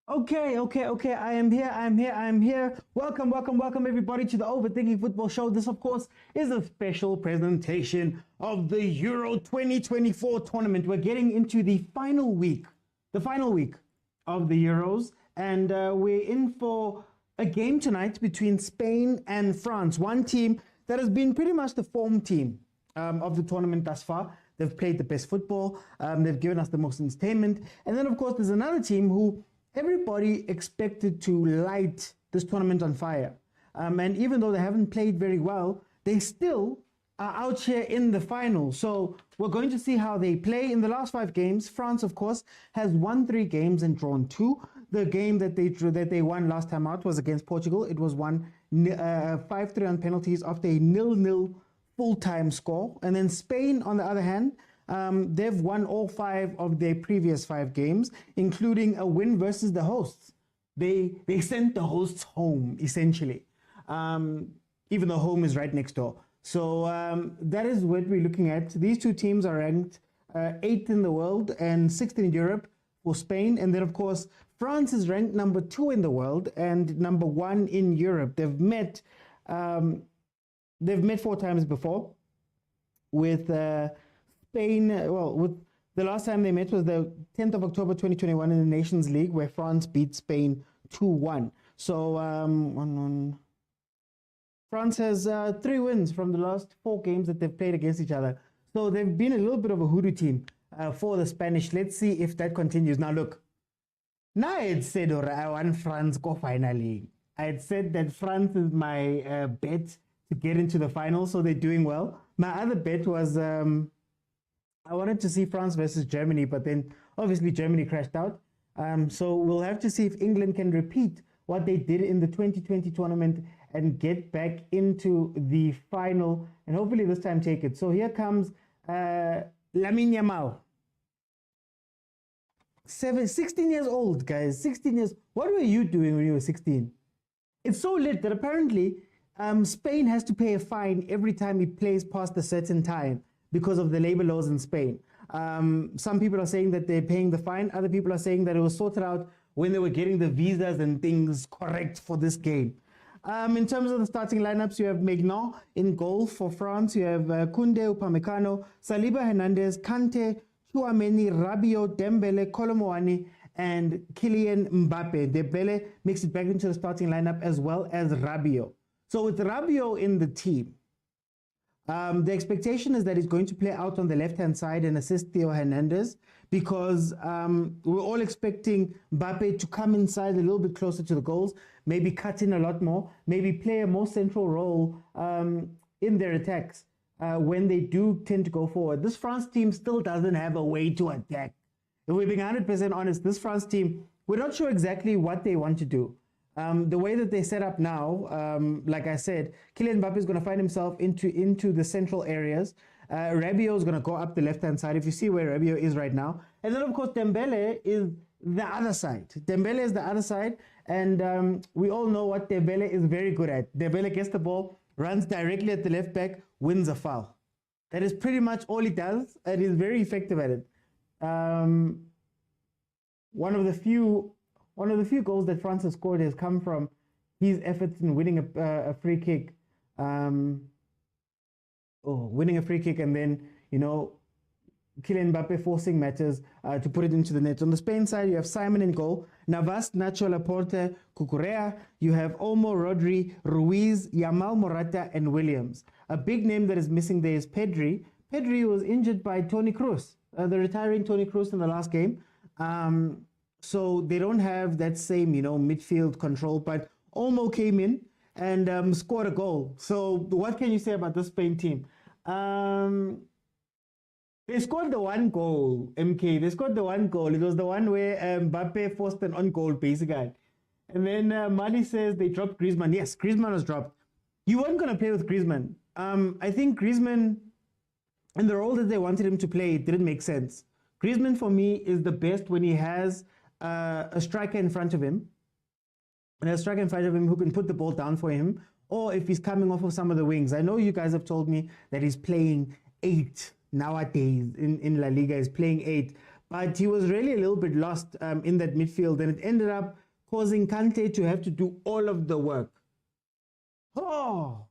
Okay. I am here. Welcome, everybody to the Overthinking Football Show. This, of course, is a special presentation of the Euro 2024 tournament. We're getting into the final week of the Euros, and we're in for a game tonight between Spain and France. One team that has been pretty much the form team of the tournament thus far. They've played the best football. They've given us the most entertainment. And then, of course, there's another team who everybody expected to light this tournament on fire. And even though they haven't played very well, they still are out here in the final. So we're going to see how they play in the last 5 games. France, of course, has won 3 games and drawn 2. The game that they won last time out was against Portugal. It was won 5-3 on penalties after a 0-0 full-time score. And then Spain, on the other hand, they've won all 5 of their previous 5 games, including a win versus the hosts. They sent the hosts home, essentially, even though home is right next door. So that is what we're looking at. These 2 teams are ranked 8th in the world and 6th in Europe for Spain. And then, of course, France is ranked number 2 in the world and number 1 in Europe. They've met 4 times before with Spain. With the last time they met was the 10th of October 2021 in the Nations League, where France beat Spain 2-1. So France has 3 wins from the last 4 games that they've played against each other. So they've been a little bit of a hoodoo team for the Spanish. Let's see if that continues. Now look, now I had said I want France go finally. I had said that France is my bet to get into the final, so they're doing well. My other bet was I wanted to see France versus Germany, but then obviously Germany crashed out. So we'll have to see if England can repeat what they did in the 2020 tournament and get back into the final, and hopefully this time take it. So here comes Lamine Yamal. 16 years old, guys. 16 years. What were you doing when you were 16? It's so lit that apparently Spain has to pay a fine every time he plays past a certain time because of the labor laws in Spain. Some people are saying that they're paying the fine. Other people are saying that it was sorted out when they were getting the visas and things correct for this game. In terms of the starting lineups, you have Maignan in goal for France. You have Koundé, Upamecano, Saliba, Hernandez, Kante, Tchouameni, Rabiot, Dembele, Kolomoani, and Kylian Mbappe. Dembele makes it back into the starting lineup as well as Rabiot. So with Rabiot in the team, the expectation is that he's going to play out on the left-hand side and assist Theo Hernandez, because we're all expecting Mbappe to come inside a little bit closer to the goals, maybe cut in a lot more, maybe play a more central role in their attacks when they do tend to go forward. This France team still doesn't have a way to attack. If we're being 100% honest, this France team, we're not sure exactly what they want to do. The way that they set up now, like I said, Kylian Mbappe is going to find himself into the central areas. Rabiot is going to go up the left-hand side, if you see where Rabiot is right now. And then, of course, Dembele is the other side. Dembele is the other side, and we all know what Dembele is very good at. Dembele gets the ball, runs directly at the left back, wins a foul. That is pretty much all he does, and he's very effective at it. One of the few goals that France has scored has come from his efforts in winning a free kick. Winning a free kick, and then, Kylian Mbappe forcing matters to put it into the net. On the Spain side, you have Simon in goal, Navas, Nacho, Laporte, Cucurella. You have Olmo, Rodri, Ruiz, Yamal, Morata, and Williams. A big name that is missing there is Pedri. Pedri was injured by Toni Kroos, the retiring Toni Kroos in the last game. So they don't have that same, midfield control. But Olmo came in and scored a goal. So what can you say about the Spain team? They scored the 1 goal, MK. They scored the 1 goal. It was the one where Mbappe forced an on goal, basically. And then Mali says they dropped Griezmann. Yes, Griezmann was dropped. You weren't going to play with Griezmann. I think Griezmann, in the role that they wanted him to play, it didn't make sense. Griezmann, for me, is the best when he has a striker in front of him, and a striker in front of him who can put the ball down for him, or if he's coming off of some of the wings. I know you guys have told me that he's playing 8 nowadays in La Liga. He's playing 8, but he was really a little bit lost in that midfield, and it ended up causing Kante to have to do all of the work. Oh,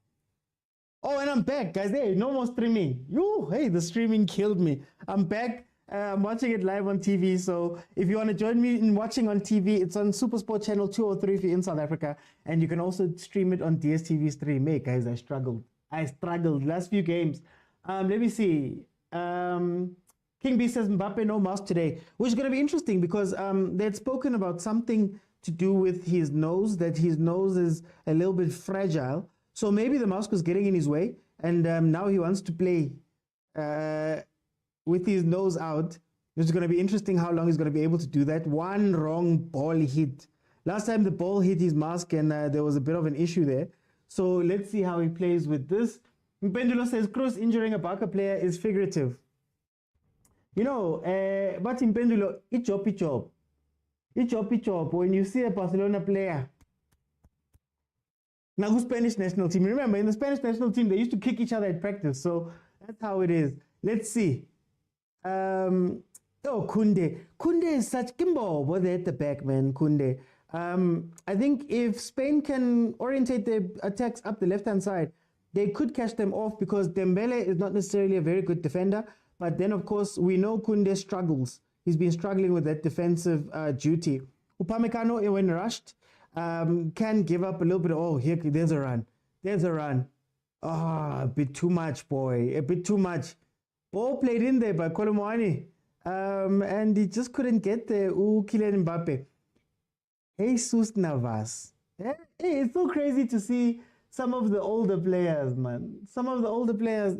and I'm back, guys. Hey, no more streaming. Hey, the streaming killed me. I'm back. I'm watching it live on TV. So if you want to join me in watching on TV, it's on Supersport channel 203 if you're in South Africa, and you can also stream it on DSTV stream. Hey, guys, I struggled last few games. Let me see. King B says Mbappe no mask today, which is going to be interesting because they had spoken about something to do with his nose, that his nose is a little bit fragile. So maybe the mask was getting in his way, and now he wants to play with his nose out. It's going to be interesting how long he's going to be able to do that. One wrong ball hit. Last time the ball hit his mask, and there was a bit of an issue there. So let's see how he plays with this. Mpendulo says, Kroos injuring a Barca player is figurative. You know, but Mpendulo, it's chop. It's chop. When you see a Barcelona player, now who's Spanish national team? Remember, in the Spanish national team, they used to kick each other at practice. So that's how it is. Let's see. Kunde. Kunde is such Kimbo. What at the back, man? Kunde. I think if Spain can orientate their attacks up the left-hand side, they could catch them off because Dembele is not necessarily a very good defender. But then, of course, we know Kunde struggles. He's been struggling with that defensive duty. Upamecano, when rushed, can give up a little bit. Oh, here, there's a run. A bit too much, boy. A bit too much. Ball played in there by Kolomwani. And he just couldn't get there. Kylian Mbappe. Jesus Navas. Hey, it's so crazy to see some of the older players, man. Some of the older players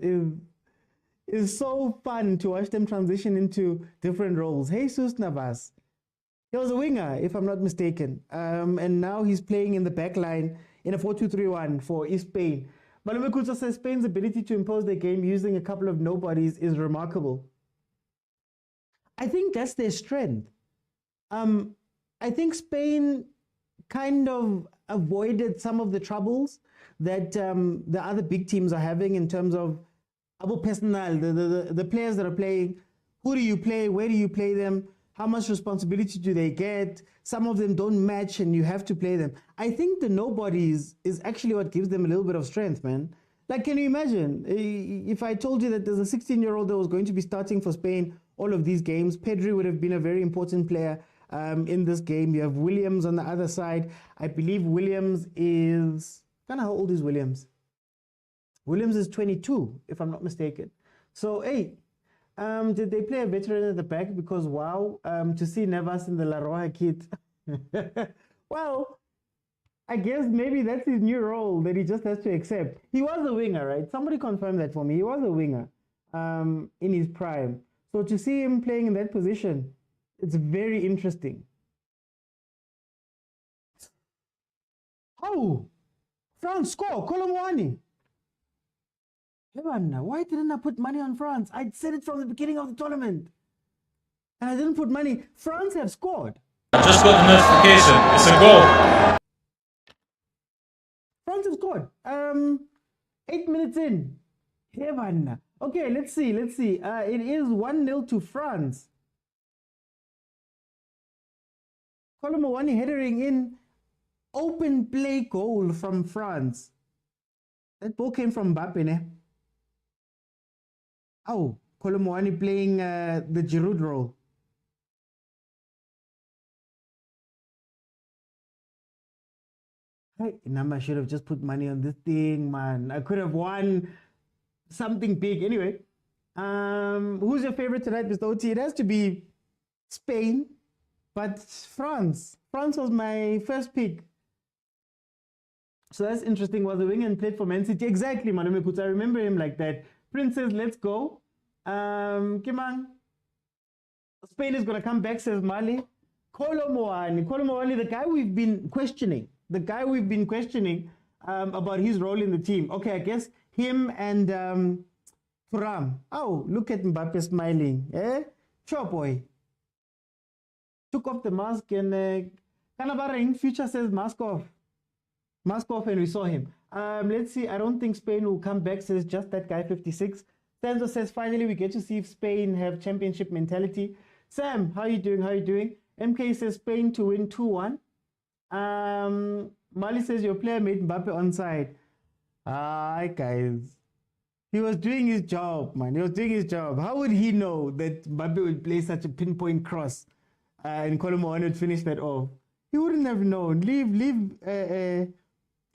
is so fun to watch them transition into different roles. Jesus Navas. He was a winger, if I'm not mistaken. And now he's playing in the back line in a 4-2-3-1 for Spain. Malume Kuta says Spain's ability to impose their game using a couple of nobodies is remarkable. I think that's their strength. I think Spain kind of avoided some of the troubles that the other big teams are having in terms of Abu Personal, the players that are playing. Who do you play? Where do you play them? How much responsibility do they get? Some of them don't match and you have to play them. I think the nobodies is actually what gives them a little bit of strength, man. Like, can you imagine if I told you that there's a 16-year-old that was going to be starting for Spain all of these games? Pedri would have been a very important player in this game. You have Williams on the other side. I believe Williams is... How old is Williams? Williams is 22, if I'm not mistaken. So, hey, did they play a veteran at the back? Because, wow, to see Navas in the La Roja kit. Well, I guess maybe that's his new role that he just has to accept. He was a winger, right? Somebody confirm that for me. He was a winger in his prime. So to see him playing in that position, it's very interesting. Oh, France score, Kolomwani. Why didn't I put money on France? I said it from the beginning of the tournament. And I didn't put money. France have scored. I just got the notification. It's a goal. France have scored. 8 minutes in. Okay, let's see. It is 1-0 to France. Kolomwani headering in. Open play goal from France. That ball came from Mbappe, ne? Oh, Kolomwani playing the Giroud role. Hey, I should have just put money on this thing, man. I could have won something big. Anyway, who's your favorite tonight, Mr. OT? It has to be Spain, but France. France was my first pick. So that's interesting. Was the winger and played for Man City. Exactly, Manume Kuta. I remember him like that. Princess, let's go. Come on. Spain is going to come back, says Mali. Kolomwani, the guy we've been questioning. About his role in the team. Okay, I guess him and Thuram. Oh, look at Mbappe smiling. Sure, boy. Took off the mask and Canabaring future says mask off. Mask off, and we saw him. Let's see. I don't think Spain will come back, says just that guy 56. Stanzo says finally we get to see if Spain have championship mentality. Sam, how you doing? How you doing? MK says Spain to win 2-1. Mali says your player made Mbappe onside. Hi guys. He was doing his job, man. He was doing his job. How would he know that Mbappe would play such a pinpoint cross and Kolomoani would finish that off? He wouldn't have known. Leave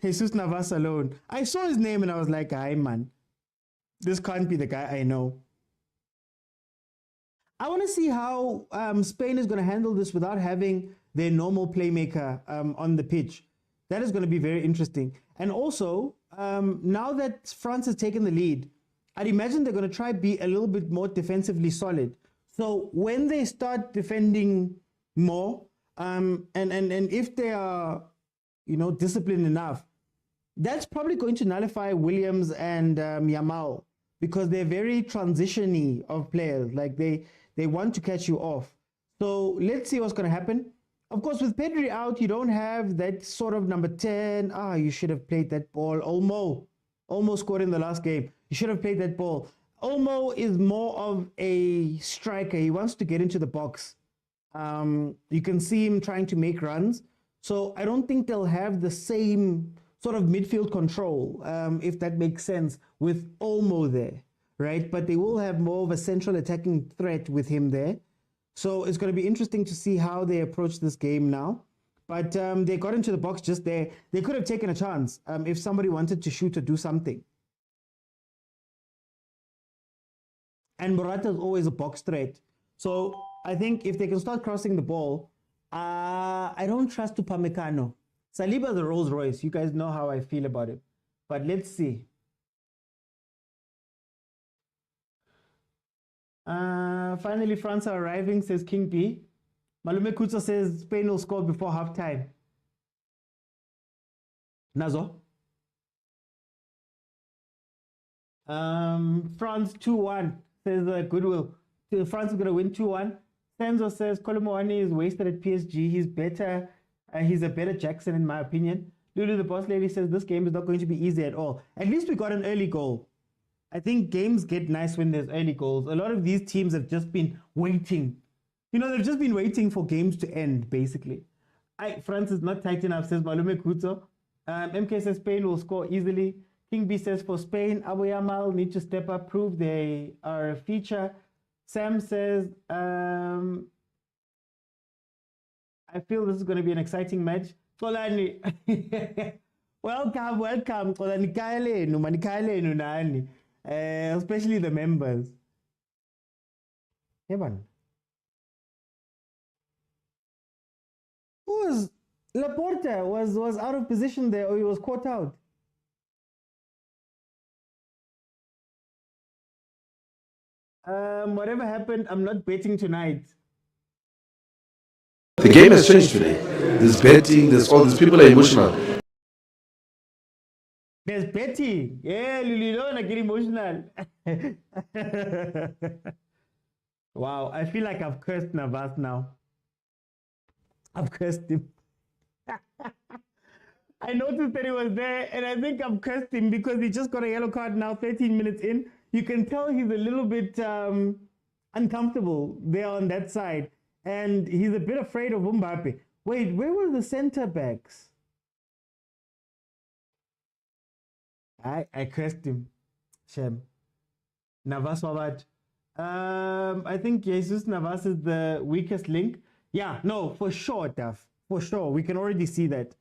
Jesus Navas alone. I saw his name and I was like, hi man, this can't be the guy I know. I want to see how Spain is going to handle this without having their normal playmaker on the pitch. That is going to be very interesting. And also, now that France has taken the lead, I'd imagine they're going to try be a little bit more defensively solid. So when they start defending more, and if they are, disciplined enough, that's probably going to nullify Williams and Yamal, because they're very transition-y of players. Like they want to catch you off. So let's see what's going to happen. Of course, with Pedri out, you don't have that sort of number 10. You should have played that ball. Olmo scored in the last game. You should have played that ball. Olmo is more of a striker. He wants to get into the box. You can see him trying to make runs. So I don't think they'll have the same sort of midfield control, if that makes sense, with Olmo there, right? But they will have more of a central attacking threat with him there. So it's going to be interesting to see how they approach this game now. But they got into the box just there. They could have taken a chance if somebody wanted to shoot or do something. And Morata is always a box threat. So I think if they can start crossing the ball, I don't trust Upamecano. Saliba is a Rolls Royce. You guys know how I feel about it. But let's see. Finally, France are arriving, says King B. Malume Kutsa says Spain will score before halftime. Nazo. France 2-1, says Goodwill. France is going to win 2-1. Senzo says Kolomoani is wasted at PSG. He's better. He's a better Jackson, in my opinion. Lulu, the boss lady, says this game is not going to be easy at all. At least we got an early goal. I think games get nice when there's early goals. A lot of these teams have just been waiting. They've just been waiting for games to end, basically. France is not tight enough, says Malume Kuto. MK says Spain will score easily. King B says for Spain, Abu Yamal need to step up, prove they are a feature. Sam says, I feel this is going to be an exciting match. Kolani. Welcome. Kolani kaelenu, manikaelenu nani. Especially the members. Evan. Who was Laporta was out of position there, or he was caught out? Whatever happened, I'm not betting tonight. The game has changed today. There's betting, there's all these people are emotional. There's betting. Yeah, Lulilona get emotional. Wow, I feel like I've cursed Navas now. I've cursed him. I noticed that he was there, and I think I've cursed him because he just got a yellow card now, 13 minutes in. You can tell he's a little bit uncomfortable there on that side. And he's a bit afraid of Mbappe. Wait, where were the center backs? I cursed him. Shem. Navas Wabad. I think Jesus Navas is the weakest link. Yeah, no, for sure, Duff. For sure. We can already see that.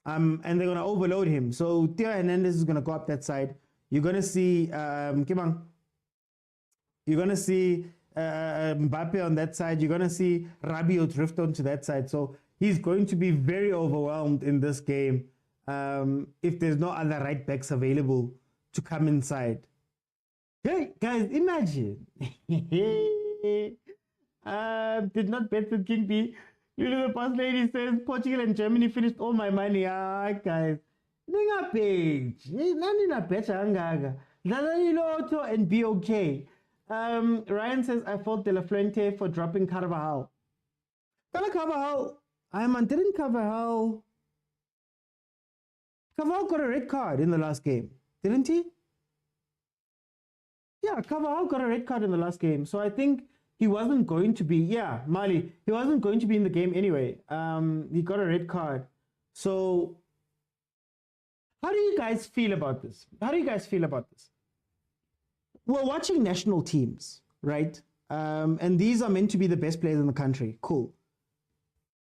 And they're going to overload him. So Theo Hernandez is going to go up that side. You're going to see Kimang. You're going to see Mbappe on that side. You're going to see Rabiot drift onto that side. So he's going to be very overwhelmed in this game if there's no other right backs available to come inside. Hey, guys, imagine. Did not bet with King B. The boss lady says Portugal and Germany finished all my money. Guys. Ninga page. Nani better angaga. Lalani Lotto and be okay. Ryan says I fault De La Fuente for dropping Carvajal. Carvajal. Didn't Carvajal got a red card in the last game, didn't he? Yeah, Carvajal got a red card in the last game. So I think he wasn't going to be, Mali, he wasn't going to be in the game anyway. He got a red card. So, how do you guys feel about this? We're watching national teams, right? And these are meant to be the best players in the country. Cool.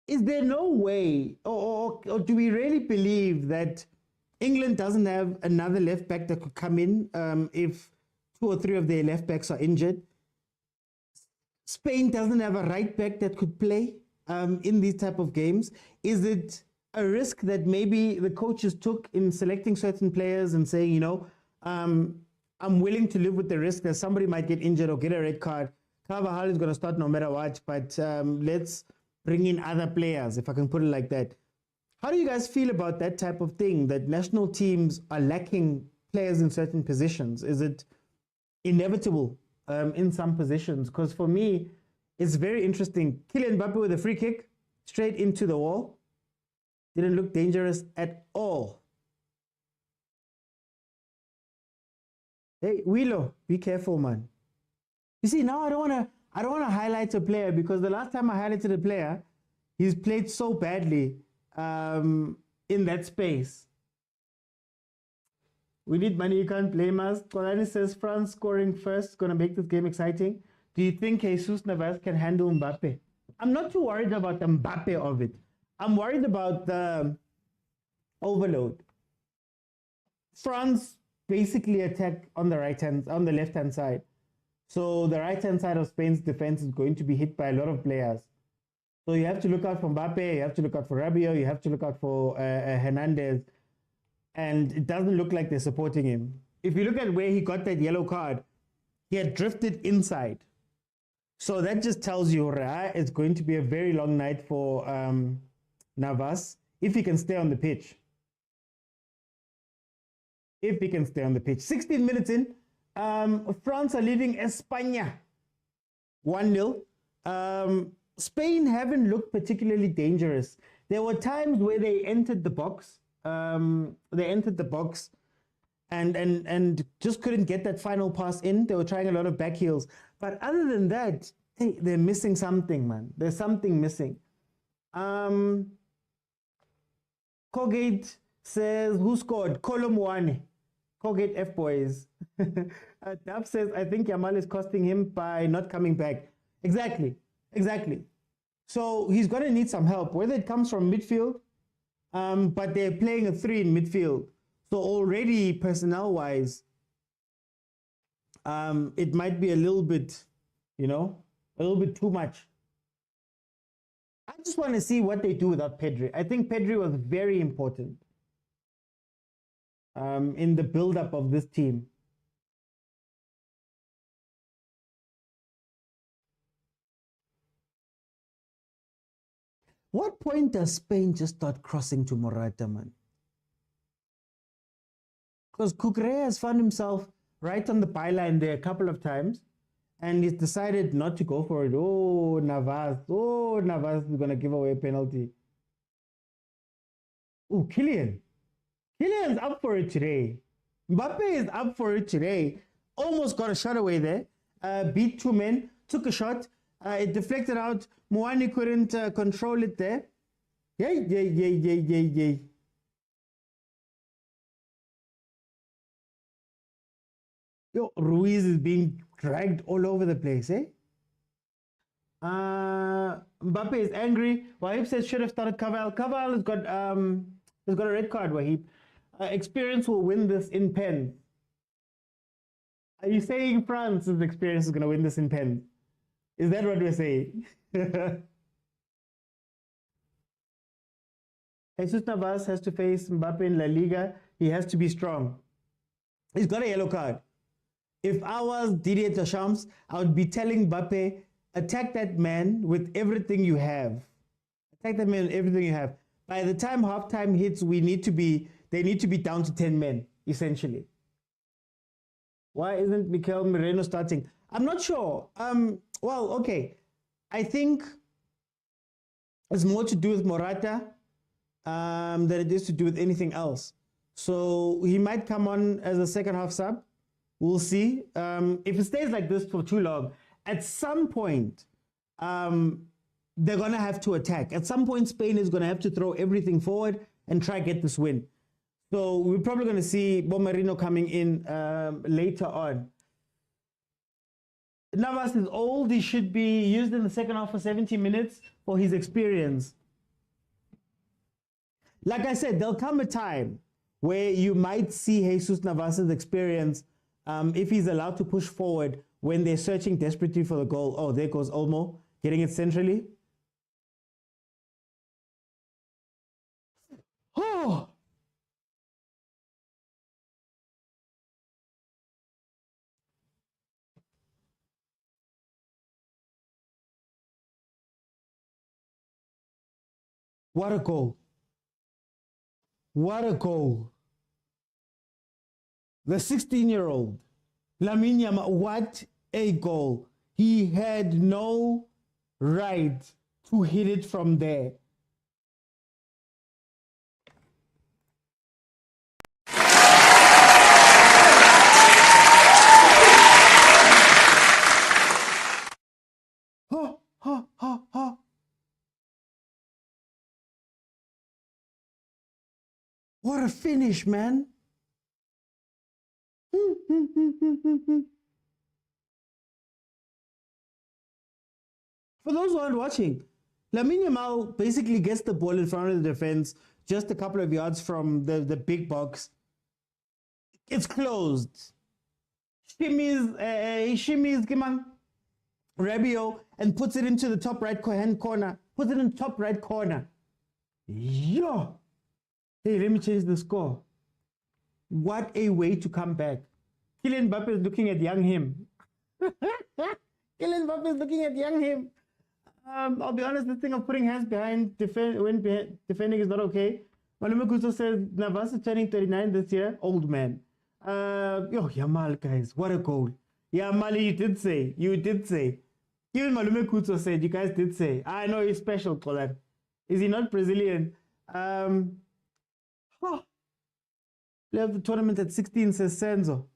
Is there no way, or do we really believe that England doesn't have another left back that could come in if 2 or 3 of their left backs are injured? Spain doesn't have a right back that could play in these type of games. Is it a risk that maybe the coaches took in selecting certain players and saying, you know, I'm willing to live with the risk that somebody might get injured or get a red card? Carvajal is going to start no matter what, but let's bring in other players, if I can put it like that. How do you guys feel about that type of thing, that national teams are lacking players in certain positions? Is it inevitable in some positions? Because for me, it's very interesting. Kylian Mbappe with a free kick straight into the wall. Didn't look dangerous at all. Hey, Wilo, be careful, man. You see, now I don't want to highlight a player, because the last time I highlighted a player, he's played so badly in that space. We need money, you can't blame us. Kolani says France scoring first is going to make this game exciting. Do you think Jesus Navas can handle Mbappe? I'm not too worried about the Mbappe of it. I'm worried about the overload. France basically attack on the left-hand side. So the right-hand side of Spain's defense is going to be hit by a lot of players. So you have to look out for Mbappe, you have to look out for Rabiot, you have to look out for Hernandez. And it doesn't look like they're supporting him. If you look at where he got that yellow card, he had drifted inside. So that just tells you it's going to be a very long night for Navas, if he can stay on the pitch. 16 minutes in, France are leading España 1-0. Spain haven't looked particularly dangerous. There were times where they entered the box. And just couldn't get that final pass in. They were trying a lot of back heels. But other than that, hey, they're missing something, man. There's something missing. Colgate says, who scored? Kolomwane. Colgate F boys. Dab says, I think Yamal is costing him by not coming back. Exactly. So he's going to need some help, whether it comes from midfield, but they're playing a 3 in midfield. So already personnel-wise, it might be a little bit, a little bit too much. I just want to see what they do without Pedri. I think Pedri was very important in the build-up of this team. What point does Spain just start crossing to Morata, man? Because Cucurella has found himself right on the byline there a couple of times, and he's decided not to go for it. Oh, Navas is going to give away a penalty. Oh, Kylian's up for it today. Mbappe is up for it today. Almost got a shot away there. Beat 2 men, took a shot. It deflected out. Muani couldn't control it there. Yay. Yo, Ruiz is being dragged all over the place, eh? Mbappe is angry. Wahib says should have started Carvajal. Carvajal has got a red card, Wahib. Experience will win this in pen. Are you saying France's experience is going to win this in pen? Is that what we're saying? Jesus Navas has to face Mbappe in La Liga. He has to be strong. He's got a yellow card. If I was Didier Deschamps, I would be telling Mbappe, attack that man with everything you have. Attack that man with everything you have. By the time halftime hits, they need to be down to 10 men, essentially. Why isn't Mikel Merino starting? I'm not sure. Well, okay. I think it's more to do with Morata than it is to do with anything else. So he might come on as a second half sub. We'll see. If it stays like this for too long, at some point, they're going to have to attack. At some point, Spain is going to have to throw everything forward and try to get this win. So we're probably going to see Bomarino coming in later on. Navas is old. He should be used in the second half for 70 minutes for his experience. Like I said, there'll come a time where you might see Jesus Navas's experience if he's allowed to push forward when they're searching desperately for the goal. Oh, there goes Olmo, getting it centrally. Oh! What a goal. What a goal. The 16-year-old, Lamine Yamal, what a goal. He had no right to hit it from there. Oh, oh, oh, oh. What a finish, man. For those who aren't watching, Lamine Yamal basically gets the ball in front of the defense, just a couple of yards from the big box. It's closed. He shimmies Rabiot and puts it into the top right hand corner. Puts it in top right corner. Yo! Hey, let me change the score. What a way to come back. Kylian Mbappe is looking at young him. Kylian Mbappe is looking at young him. I'll be honest, this thing of putting hands behind defending is not okay. Malume Kuso says Navas is turning 39 this year. Old man. Yamal, guys, what a goal. Yamal, you did say. Even Malume Kuso said, you guys did say. I know he's special, Kolan. Is he not Brazilian? Play of the tournament at 16, says Senzo.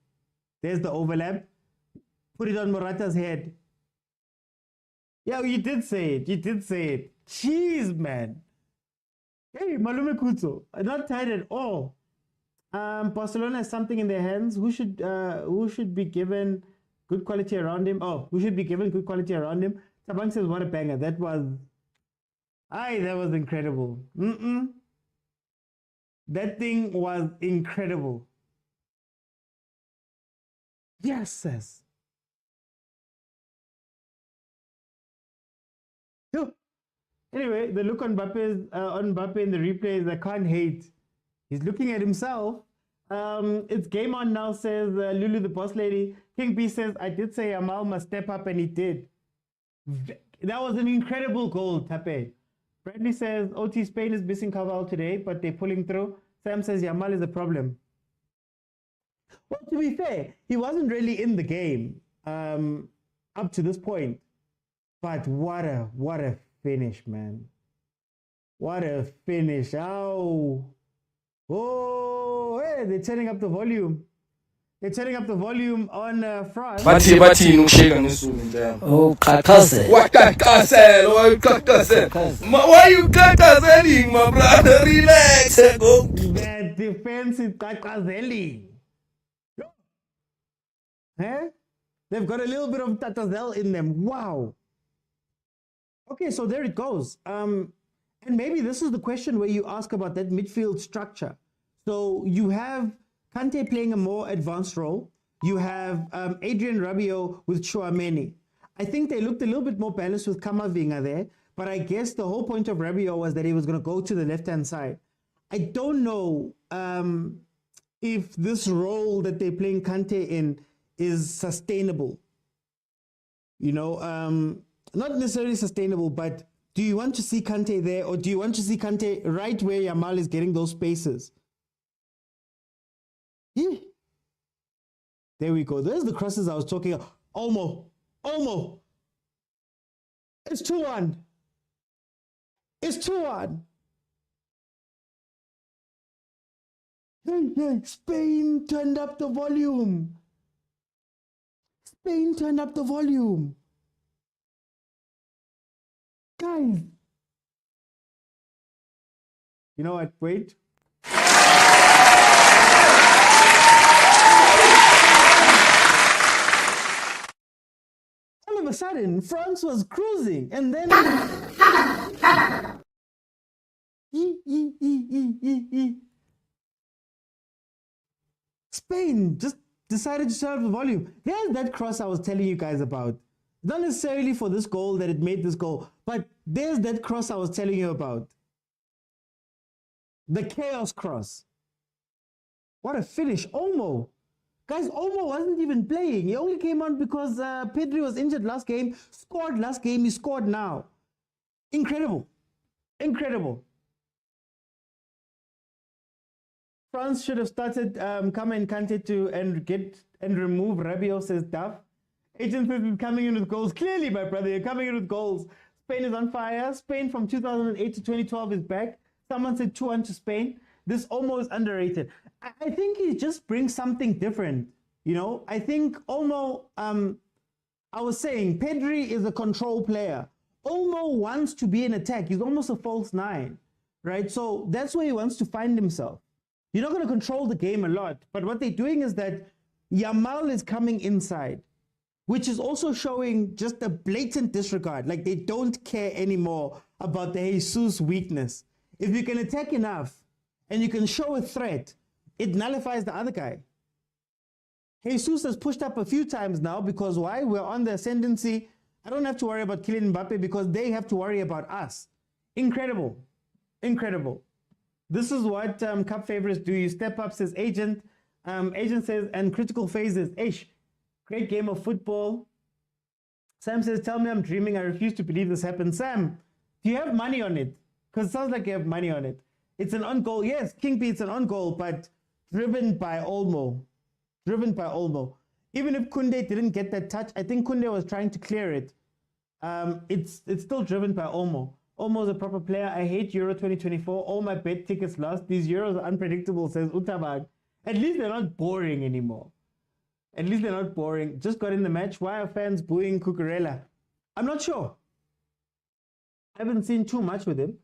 There's the overlap. Put it on Morata's head. Yeah, you did say it. Jeez, man. Hey, Malume Kuto, not tired at all. Barcelona has something in their hands. Who should be given good quality around him? Oh, who should be given good quality around him? Tabang says, what a banger. That was incredible. That thing was incredible. Yes, sis. Anyway, the look on Mbappe in the replay is I can't hate. He's looking at himself. It's game on now, says Lulu the boss lady. King B says, I did say Yamal must step up, and he did. That was an incredible goal, Tape. Bradley says, OT Spain is missing Caval today, but they're pulling through. Sam says Yamal is a problem. Well, to be fair, he wasn't really in the game up to this point. But what a finish, man. What a finish. Oh, hey, they're turning up the volume. They're turning up the volume on France. Bathi nukusheka ngesuku njalo. Oh, kakase. Why you kakaseling, my brother? Relax. Go. The defense is kakaseling. Huh? They've got a little bit of Tatazel in them. Wow. Okay, so there it goes. And maybe this is the question where you ask about that midfield structure. So you have Kante playing a more advanced role. You have Adrian Rabiot with Tshwane. I think they looked a little bit more balanced with Kamavinga there, but I guess the whole point of Rabiot was that he was going to go to the left-hand side. I don't know if this role that they're playing Kante in is sustainable. You know, not necessarily sustainable, but do you want to see Kante there, or do you want to see Kante right where Yamal is getting those spaces? Yeah. There we go. There's the crosses I was talking about. Olmo. It's 2-1. It's 2-1. Hey, Spain turned up the volume. Spain turned up the volume. Guys. You know what? Wait. All of a sudden, France was cruising, and then Spain just decided to turn up the volume. There's that cross I was telling you guys about. Not necessarily for this goal that it made this goal, but there's that cross I was telling you about. The chaos cross. What a finish. Olmo. Guys, Olmo wasn't even playing. He only came on because Pedri was injured last game. Scored last game. He scored now. Incredible. Incredible. France should have started Kama and Kante to and remove Rabiot, says Duff. Agent says he's coming in with goals. Clearly, my brother, you're coming in with goals. Spain is on fire. Spain from 2008 to 2012 is back. Someone said 2-1 to Spain. This almost underrated. I think he just brings something different. You know, I think Olmo, I was saying, Pedri is a control player. Olmo wants to be in attack. He's almost a false nine, right? So that's where he wants to find himself. You're not going to control the game a lot. But what they're doing is that Yamal is coming inside, which is also showing just a blatant disregard. Like they don't care anymore about the Jesus weakness. If you can attack enough and you can show a threat, it nullifies the other guy. Jesus has pushed up a few times now because why? We're on the ascendancy. I don't have to worry about Kylian Mbappe because they have to worry about us. Incredible. Incredible. This is what cup favorites do. You step up, says Agent. Agent says, and critical phases. Ish, great game of football. Sam says, tell me I'm dreaming. I refuse to believe this happened. Sam, do you have money on it? Because it sounds like you have money on it. It's an on goal. Yes, King P, it's an on goal, but driven by Olmo. Driven by Olmo. Even if Kunde didn't get that touch, I think Kunde was trying to clear it. It's still driven by Olmo. Olmo's a proper player. I hate Euro 2024. All my bet tickets lost. These Euros are unpredictable, says Utabag. At least they're not boring anymore. At least they're not boring. Just got in the match. Why are fans booing Cucurella? I'm not sure. I haven't seen too much with him.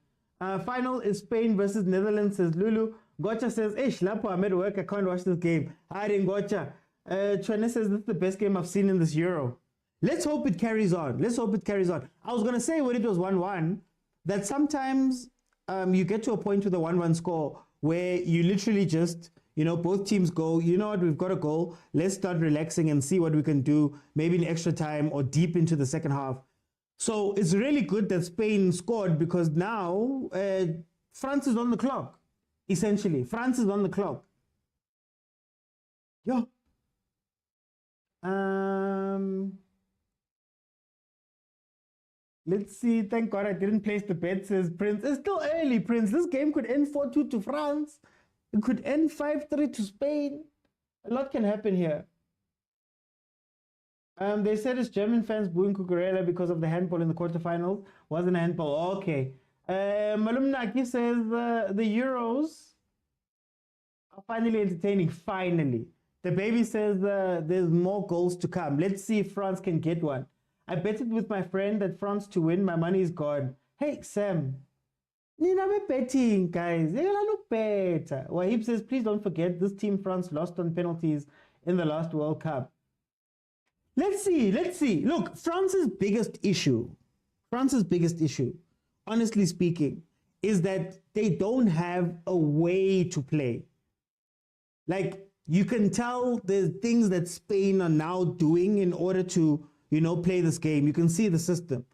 Final is Spain versus Netherlands, says Lulu. Gocha says, Ish, Lapo, I'm at work. I can't watch this game. Hiding Gocha. Tshwane says, this is the best game I've seen in this Euro. Let's hope it carries on. Let's hope it carries on. I was going to say when it was 1-1, that sometimes you get to a point with a 1-1 score where you literally just, you know, both teams go, you know what, we've got a goal. Let's start relaxing and see what we can do, maybe in extra time or deep into the second half. So it's really good that Spain scored because now France is on the clock, essentially. France is on the clock. Yo. Let's see. Thank God I didn't place the bet, says Prince. It's still early, Prince. This game could end 4-2 to France. It could end 5-3 to Spain. A lot can happen here. They said it's German fans booing Cucurella because of the handball in the quarterfinals. Wasn't a handball. Okay. Malumnaki says the Euros are finally entertaining. Finally. The baby says there's more goals to come. Let's see if France can get one. I betted with my friend that France to win. My money is gone. Hey, Sam. Nina, we're betting, guys. Wahib says, please don't forget this team France lost on penalties in the last World Cup. Let's see. Look, France's biggest issue, honestly speaking, is that they don't have a way to play. Like, you can tell there's things that Spain are now doing in order to, you know, play this game. You can see the system.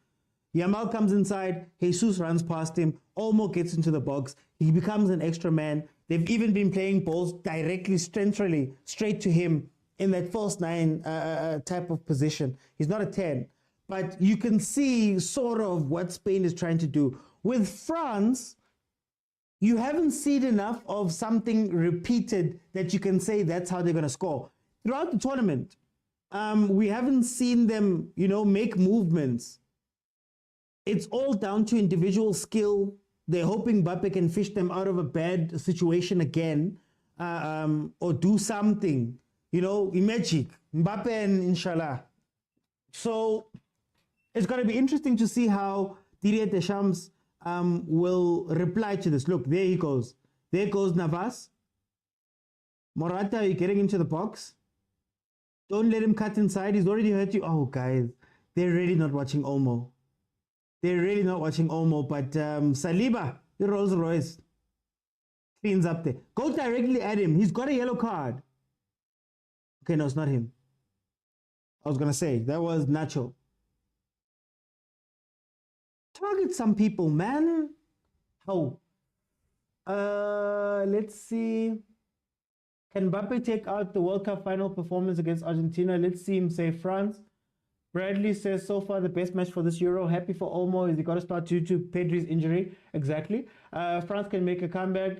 Yamal comes inside, Jesus runs past him, Olmo gets into the box, he becomes an extra man. They've even been playing balls directly, centrally, straight to him in that false nine type of position. He's not a 10. But you can see sort of what Spain is trying to do. With France, you haven't seen enough of something repeated that you can say that's how they're going to score. Throughout the tournament, we haven't seen them, you know, make movements. It's all down to individual skill. They're hoping Mbappe can fish them out of a bad situation again, or do something, you know, magic. Mbappe and inshallah. So it's going to be interesting to see how Didier Deschamps will reply to this. Look, there he goes. There goes Navas. Morata, you're getting into the box. Don't let him cut inside. He's already hurt you. Oh, guys, they're really not watching Olmo. They're really not watching Olmo. But Saliba, the Rolls Royce, cleans up there. Go directly at him. He's got a yellow card. Okay, no, it's not him. I was going to say, that was Nacho. Target some people, man. How? Let's see. Can Mbappe take out the World Cup final performance against Argentina? Let's see him say France. Bradley says, so far the best match for this Euro. Happy for Olmo. Is he got to start due to Pedri's injury? Exactly. France can make a comeback.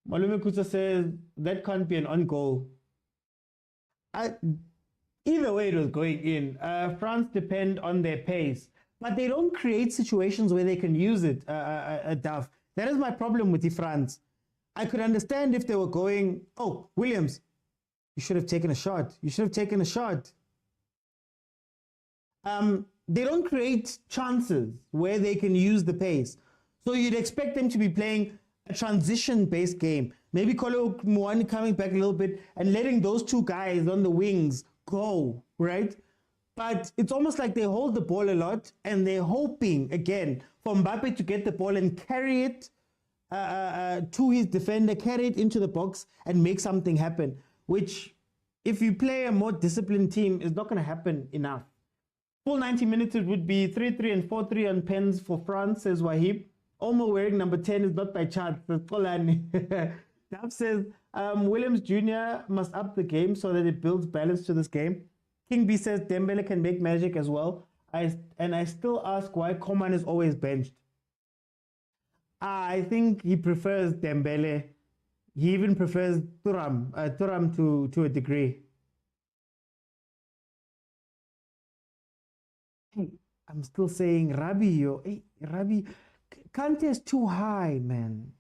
Malume Kusa says, that can't be an on goal. Either way it was going in. France depend on their pace. But they don't create situations where they can use it, Duff. That is my problem with the France. I could understand if they were going, oh, Williams, you should have taken a shot. You should have taken a shot. They don't create chances where they can use the pace. So you'd expect them to be playing a transition-based game. Maybe Kolo Muani coming back a little bit and letting those two guys on the wings go, right? But it's almost like they hold the ball a lot and they're hoping, again, for Mbappe to get the ball and carry it to his defender, carry it into the box and make something happen, which if you play a more disciplined team is not going to happen enough. Full 90 minutes, it would be 3-3 and 4-3 on pens for France, says Wahib. Omar wearing number 10 is not by chance. Dav says, Williams Jr. must up the game so that it builds balance to this game. King B says, Dembele can make magic as well. I still ask why Coman is always benched. I think he prefers Dembele. He even prefers Thuram to a degree. Hey, I'm still saying Rabiot. Hey, Rabi, Kante is too high, man.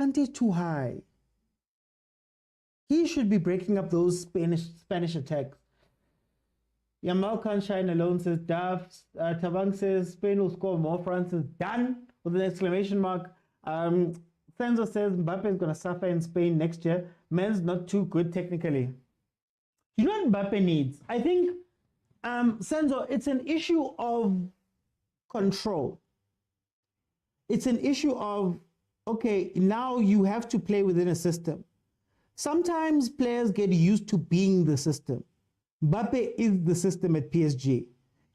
Kante is too high. He should be breaking up those Spanish attacks. Yamal can't shine alone, says Dav. Tabang says Spain will score more. France is done with an exclamation mark. Senzo says Mbappe is going to suffer in Spain next year. Man's not too good technically. You know what Mbappe needs? I think, Senzo, it's an issue of control. It's an issue of, okay, now you have to play within a system. Sometimes players get used to being the system. Mbappe is the system at PSG.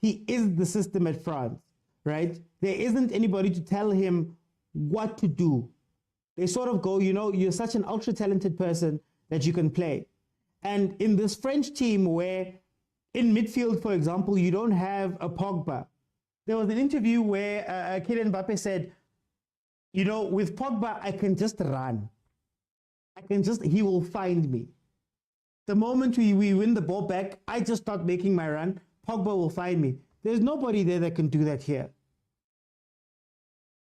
He is the system at France, right? There isn't anybody to tell him what to do. They sort of go, you know, you're such an ultra-talented person that you can play. And in this French team where in midfield, for example, you don't have a Pogba. There was an interview where Kylian Mbappe said, you know, with Pogba, I can just run. He will find me. The moment we win the ball back, I just start making my run. Pogba will find me. There's nobody there that can do that here.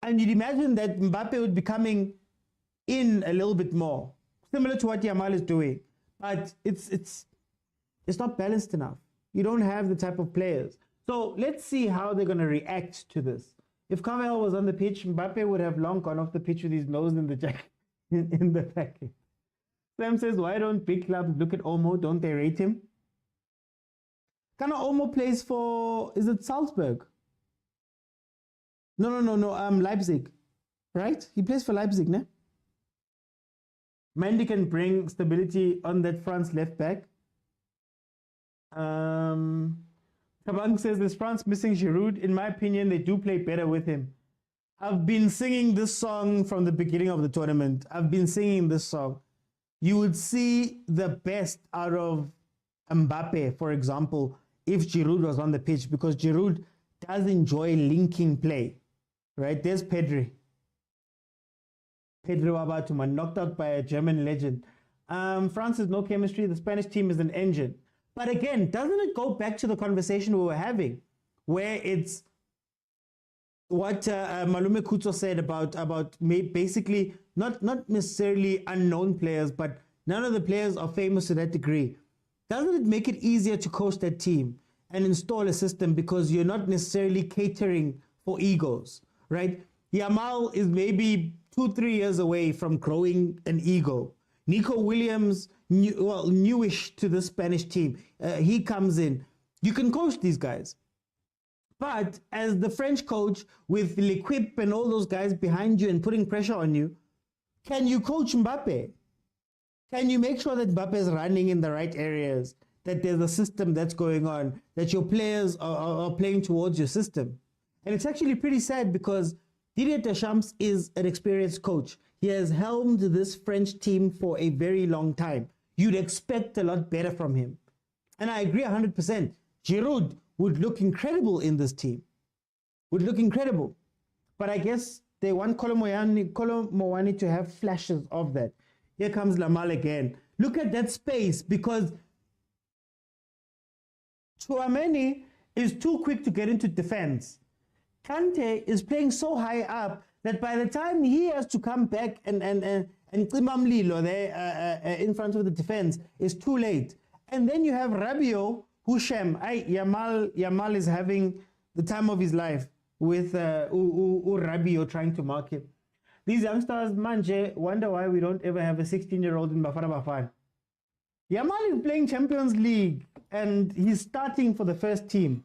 And you'd imagine that Mbappe would be coming in a little bit more, similar to what Yamal is doing. But it's not balanced enough. You don't have the type of players. So let's see how they're going to react to this. If Carvajal was on the pitch, Mbappe would have long gone off the pitch with his nose in the jacket, in the packet. Sam says, why don't big clubs look at Olmo? Don't they rate him? Kana Olmo plays for, is it Salzburg? No, Leipzig. Right? He plays for Leipzig, ne? Mendy can bring stability on that France left back. Tabang says, is France missing Giroud? In my opinion, they do play better with him. I've been singing this song from the beginning of the tournament. I've been singing this song. You would see the best out of Mbappe, for example, if Giroud was on the pitch, because Giroud does enjoy linking play, right? There's Pedri. Pedro Abatuma, knocked out by a German legend. France has no chemistry. The Spanish team is an engine. But again, doesn't it go back to the conversation we were having, where it's what Malume Kuto said about basically not necessarily unknown players, but none of the players are famous to that degree. Doesn't it make it easier to coach that team and install a system because you're not necessarily catering for egos, right? Yamal is maybe 2-3 years away from growing an ego. Nico Williams, newish to the Spanish team. He comes in. You can coach these guys. But as the French coach with L'Equipe and all those guys behind you and putting pressure on you, can you coach Mbappe? Can you make sure that Mbappe is running in the right areas, that there's a system that's going on, that your players are playing towards your system? And it's actually pretty sad because Didier Deschamps is an experienced coach. He has helmed this French team for a very long time. You'd expect a lot better from him. And I agree 100%. Giroud would look incredible in this team. Would look incredible. But I guess they want Kolo Muani to have flashes of that. Here comes Lamal again. Look at that space because Tshwane is too quick to get into defense. Kante is playing so high up that by the time he has to come back and Cimamlilo there in front of the defense, is too late. And then you have Rabiot, who Yamal is having the time of his life with Rabiot trying to mark him. These youngsters, manje, wonder why we don't ever have a 16-year-old in Bafana. Yamal is playing Champions League and he's starting for the first team.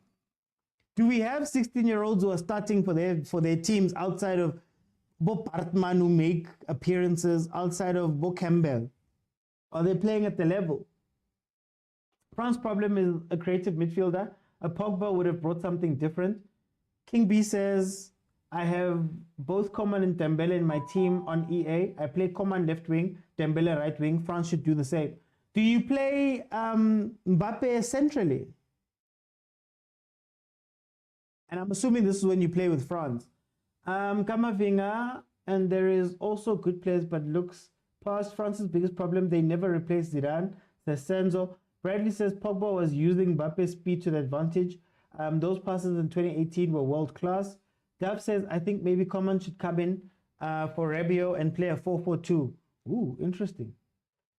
Do we have 16-year-olds who are starting for their teams outside of Bo Partman, who make appearances, outside of Bo Campbell? Are they playing at the level? France's problem is a creative midfielder. A Pogba would have brought something different. King B says, I have both Coman and Dembele in my team on EA. I play Coman left wing, Dembele right wing. France should do the same. Do you play Mbappe centrally? And I'm assuming this is when you play with France. Kamavinga, and there is also good players, but looks past France's biggest problem. They never replaced Zidane. Says Senzo. Bradley says Pogba was using Mbappe's speed to the advantage. Those passes in 2018 were world class. Dove says, I think maybe Coman should come in for Rabiot and play a 4-4-2. Ooh, interesting.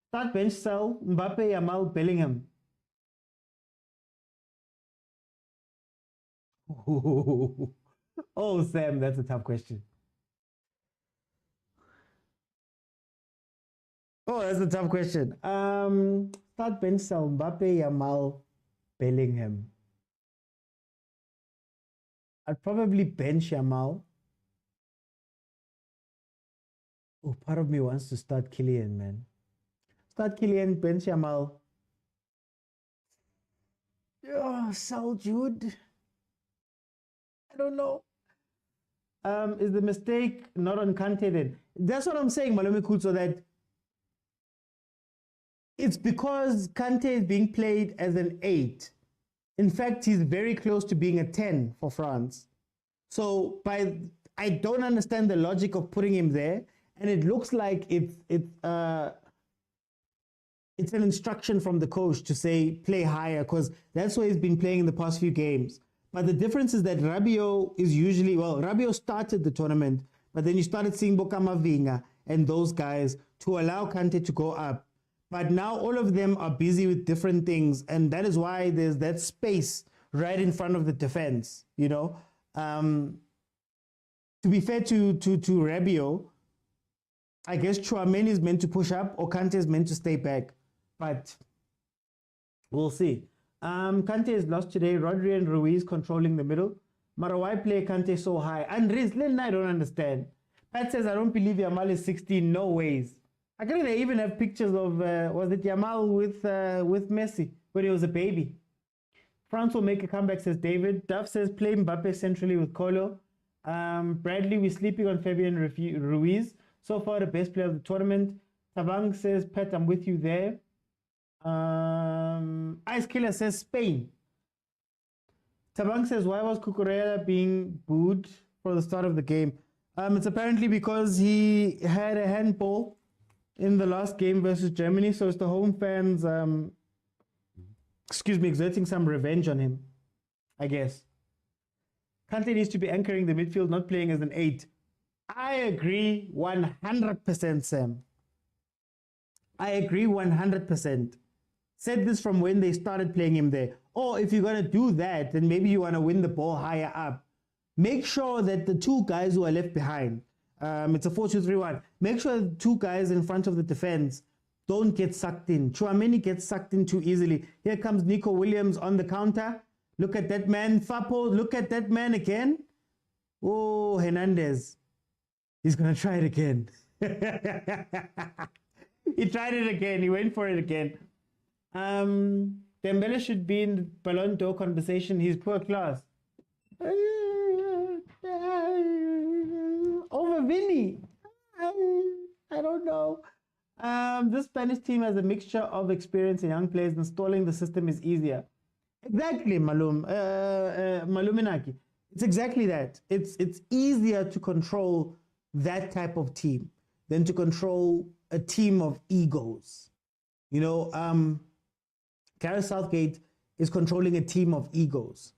Start bench sell, Mbappe, Yamal, Bellingham. Ooh. Oh, Sam, that's a tough question. Oh, that's a tough question. Start bench sell, Mbappe, Yamal, Bellingham. I'd probably bench Yamal. Oh, part of me wants to start Kylian, man. Start Kylian, bench Yamal. Oh, sell Jude. I don't know. Is the mistake not on Kante then? That's what I'm saying, Malome Kutso, that it's because Kante is being played as an 8. In fact, he's very close to being a 10 for France. So I don't understand the logic of putting him there, and it looks like it's an instruction from the coach to say play higher, because that's where he's been playing in the past few games. But the difference is that Rabiot is usually, Rabiot started the tournament, but then you started seeing Kamavinga and those guys to allow Kante to go up. But now all of them are busy with different things, and that is why there's that space right in front of the defense, you know. To be fair to Rabiot, I guess Tchouameni is meant to push up or Kante is meant to stay back, but we'll see. Kante is lost today. Rodri and Ruiz controlling the middle. Marawa play Kante so high. And Rizlen, I don't understand. Pat says, I don't believe Yamal is 16. No ways. I think they even have pictures of, was it Yamal with Messi when he was a baby. France will make a comeback, says David. Duff says, play Mbappe centrally with Kolo. Bradley, we're sleeping on Fabian Ruiz. So far, the best player of the tournament. Tabang says, Pat, I'm with you there. Ice Killer says Spain. Tabang says, why was Cucurella being booed for the start of the game? It's apparently because he had a handball in the last game versus Germany, so it's the home fans, exerting some revenge on him, I guess. Kante needs to be anchoring the midfield, not playing as an 8. I agree 100%, Sam. I agree 100%. said this from when they started playing him there. Or if you're going to do that, then maybe you want to win the ball higher up. Make sure that the two guys who are left behind, it's a 4-2-3-1. Make sure the two guys in front of the defense don't get sucked in. Tshwane gets sucked in too easily. Here comes Nico Williams on the counter. Look at that man, Fapo. Look at that man again. Oh, Hernandez. He's going to try it again. He tried it again. He went for it again. Dembele should be in the Ballon d'Or conversation. He's poor class. Over Vinny. I don't know. This Spanish team has a mixture of experience and young players. Installing the system is easier. Exactly, Maluminaki. It's exactly that. It's easier to control that type of team than to control a team of egos. You know, Gareth Southgate is controlling a team of egos.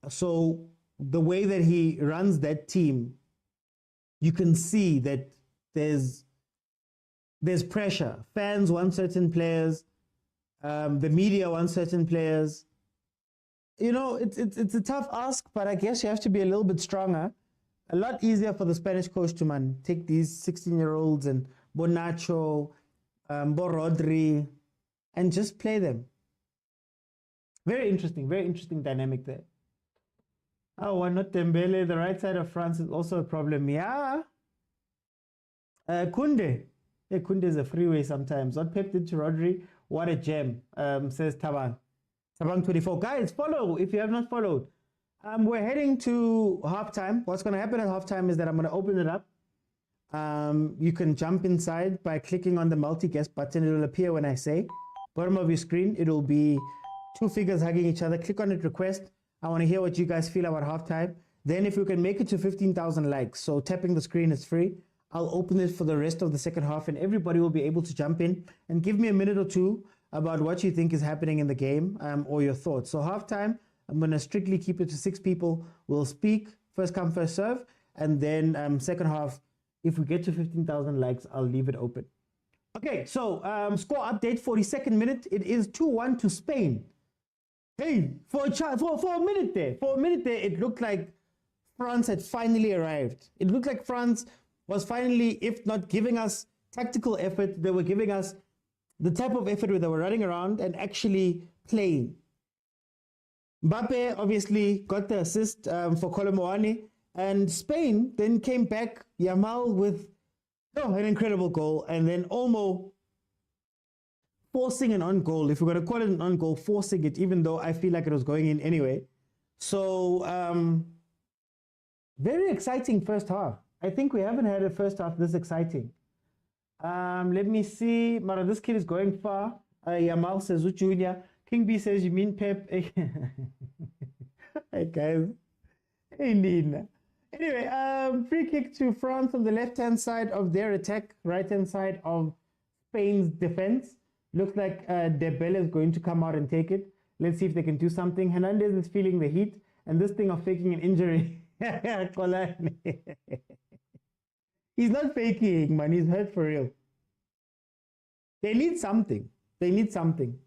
So the way that he runs that team, you can see that there's pressure. Fans want certain players. The media wants certain players. You know, it's a tough ask, but I guess you have to be a little bit stronger. A lot easier for the Spanish coach to take these 16-year-olds and Bonacho, Rodri, and just play them. Very interesting dynamic there. Oh, why not Dembele? The right side of France is also a problem. Yeah. Kunde. Yeah, Kunde is a freeway sometimes. What Pep did to Rodri, what a gem, says Tabang. Tabang 24. Guys, follow if you have not followed. We're heading to halftime. What's going to happen at halftime is that I'm going to open it up. You can jump inside by clicking on the multi-guest button. It will appear when I say. Bottom of your screen, it will be two figures hugging each other. Click on it, request. I want to hear what you guys feel about halftime. Then if you can make it to 15,000 likes, so tapping the screen is free, I'll open it for the rest of the second half and everybody will be able to jump in and give me a minute or two about what you think is happening in the game or your thoughts. So halftime, I'm going to strictly keep it to 6 people. We'll speak, first come, first serve. And then second half, if we get to 15,000 likes, I'll leave it open. Okay, so score update, 42nd minute. It is 2-1 to Spain. Hey, for a minute there, it looked like France had finally arrived. It looked like France was finally, if not giving us tactical effort, they were giving us the type of effort where they were running around and actually playing. Mbappe obviously got the assist for Colomboani, and Spain then came back, Yamal with an incredible goal, and then Olmo forcing an on goal, if we're going to call it an on goal, forcing it, even though I feel like it was going in anyway. So, very exciting first half. I think we haven't had a first half this exciting. Let me see. Mara, this kid is going far. Yamal says, Junior. King B says, you mean Pep? Hey, guys. Hey, Nina. Anyway, free kick to France on the left-hand side of their attack, right-hand side of Spain's defense. Looks like Dembele is going to come out and take it. Let's see if they can do something. Hernandez is feeling the heat, and this thing of faking an injury. He's not faking, man. He's hurt for real. They need something. They need something.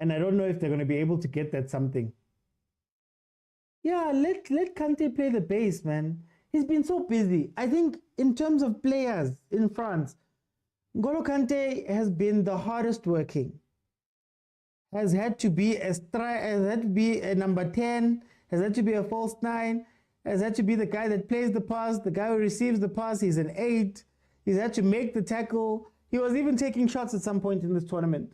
And I don't know if they're going to be able to get that something. Yeah, let Kante play the bass, man. He's been so busy. I think in terms of players in France, N'Golo Kante has been the hardest working. Has had to be a number 10, has had to be a false 9, has had to be the guy that plays the pass, the guy who receives the pass. He's an 8. He's had to make the tackle. He was even taking shots at some point in this tournament.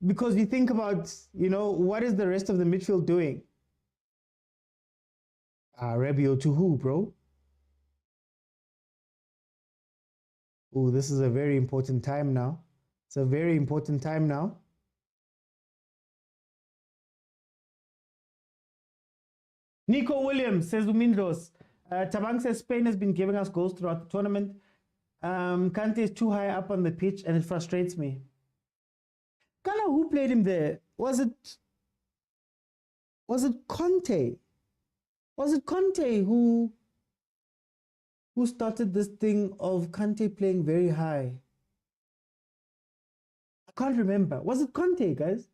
Because you think about, what is the rest of the midfield doing? Rabiot to who, bro? Oh, this is a very important time now. It's a very important time now. Nico Williams says Umindros. Tabang says Spain has been giving us goals throughout the tournament. Kante is too high up on the pitch and it frustrates me. Kana, who played him there? Was it Conte? Was it Conte who Who started this thing of Kante playing very high? I can't remember. Was it Conte, guys?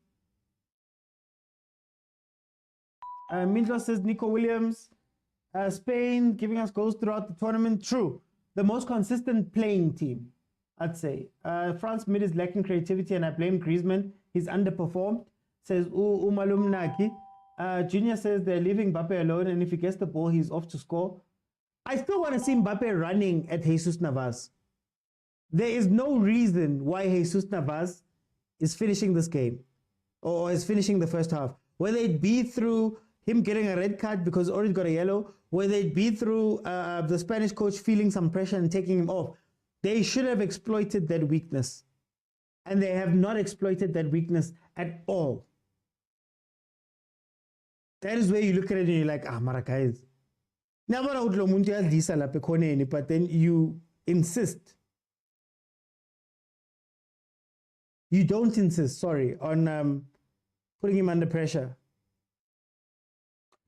Mindra says Nico Williams. Spain giving us goals throughout the tournament. True. The most consistent playing team, I'd say. France mid is lacking creativity, and I blame Griezmann. He's underperformed. Says Umalum Naki. Junior says they're leaving Mbappe alone, and if he gets the ball, he's off to score. I still want to see Mbappe running at Jesus Navas. There is no reason why Jesus Navas is finishing this game or is finishing the first half. Whether it be through him getting a red card because he's already got a yellow, whether it be through the Spanish coach feeling some pressure and taking him off, they should have exploited that weakness. And they have not exploited that weakness at all. That is where you look at it and you're like, mara guys. But then you insist. You don't insist, sorry, on putting him under pressure.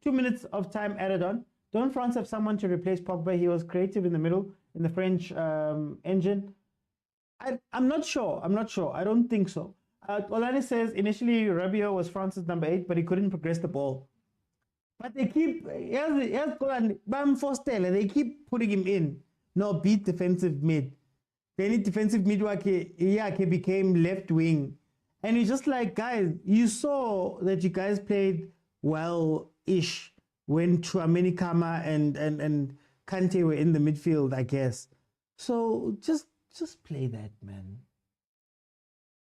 2 minutes of time added on. Don't France have someone to replace Pogba? He was creative in the middle, in the French engine. I'm not sure. I don't think so. Olani says initially Rabiot was France's number 8, but he couldn't progress the ball. But they keep, they keep putting him in. No, beat defensive mid. Then it defensive mid he became left wing. And it's just like, guys, you saw that you guys played well-ish when Tshwane Kama and Kante were in the midfield, I guess. So just play that, man.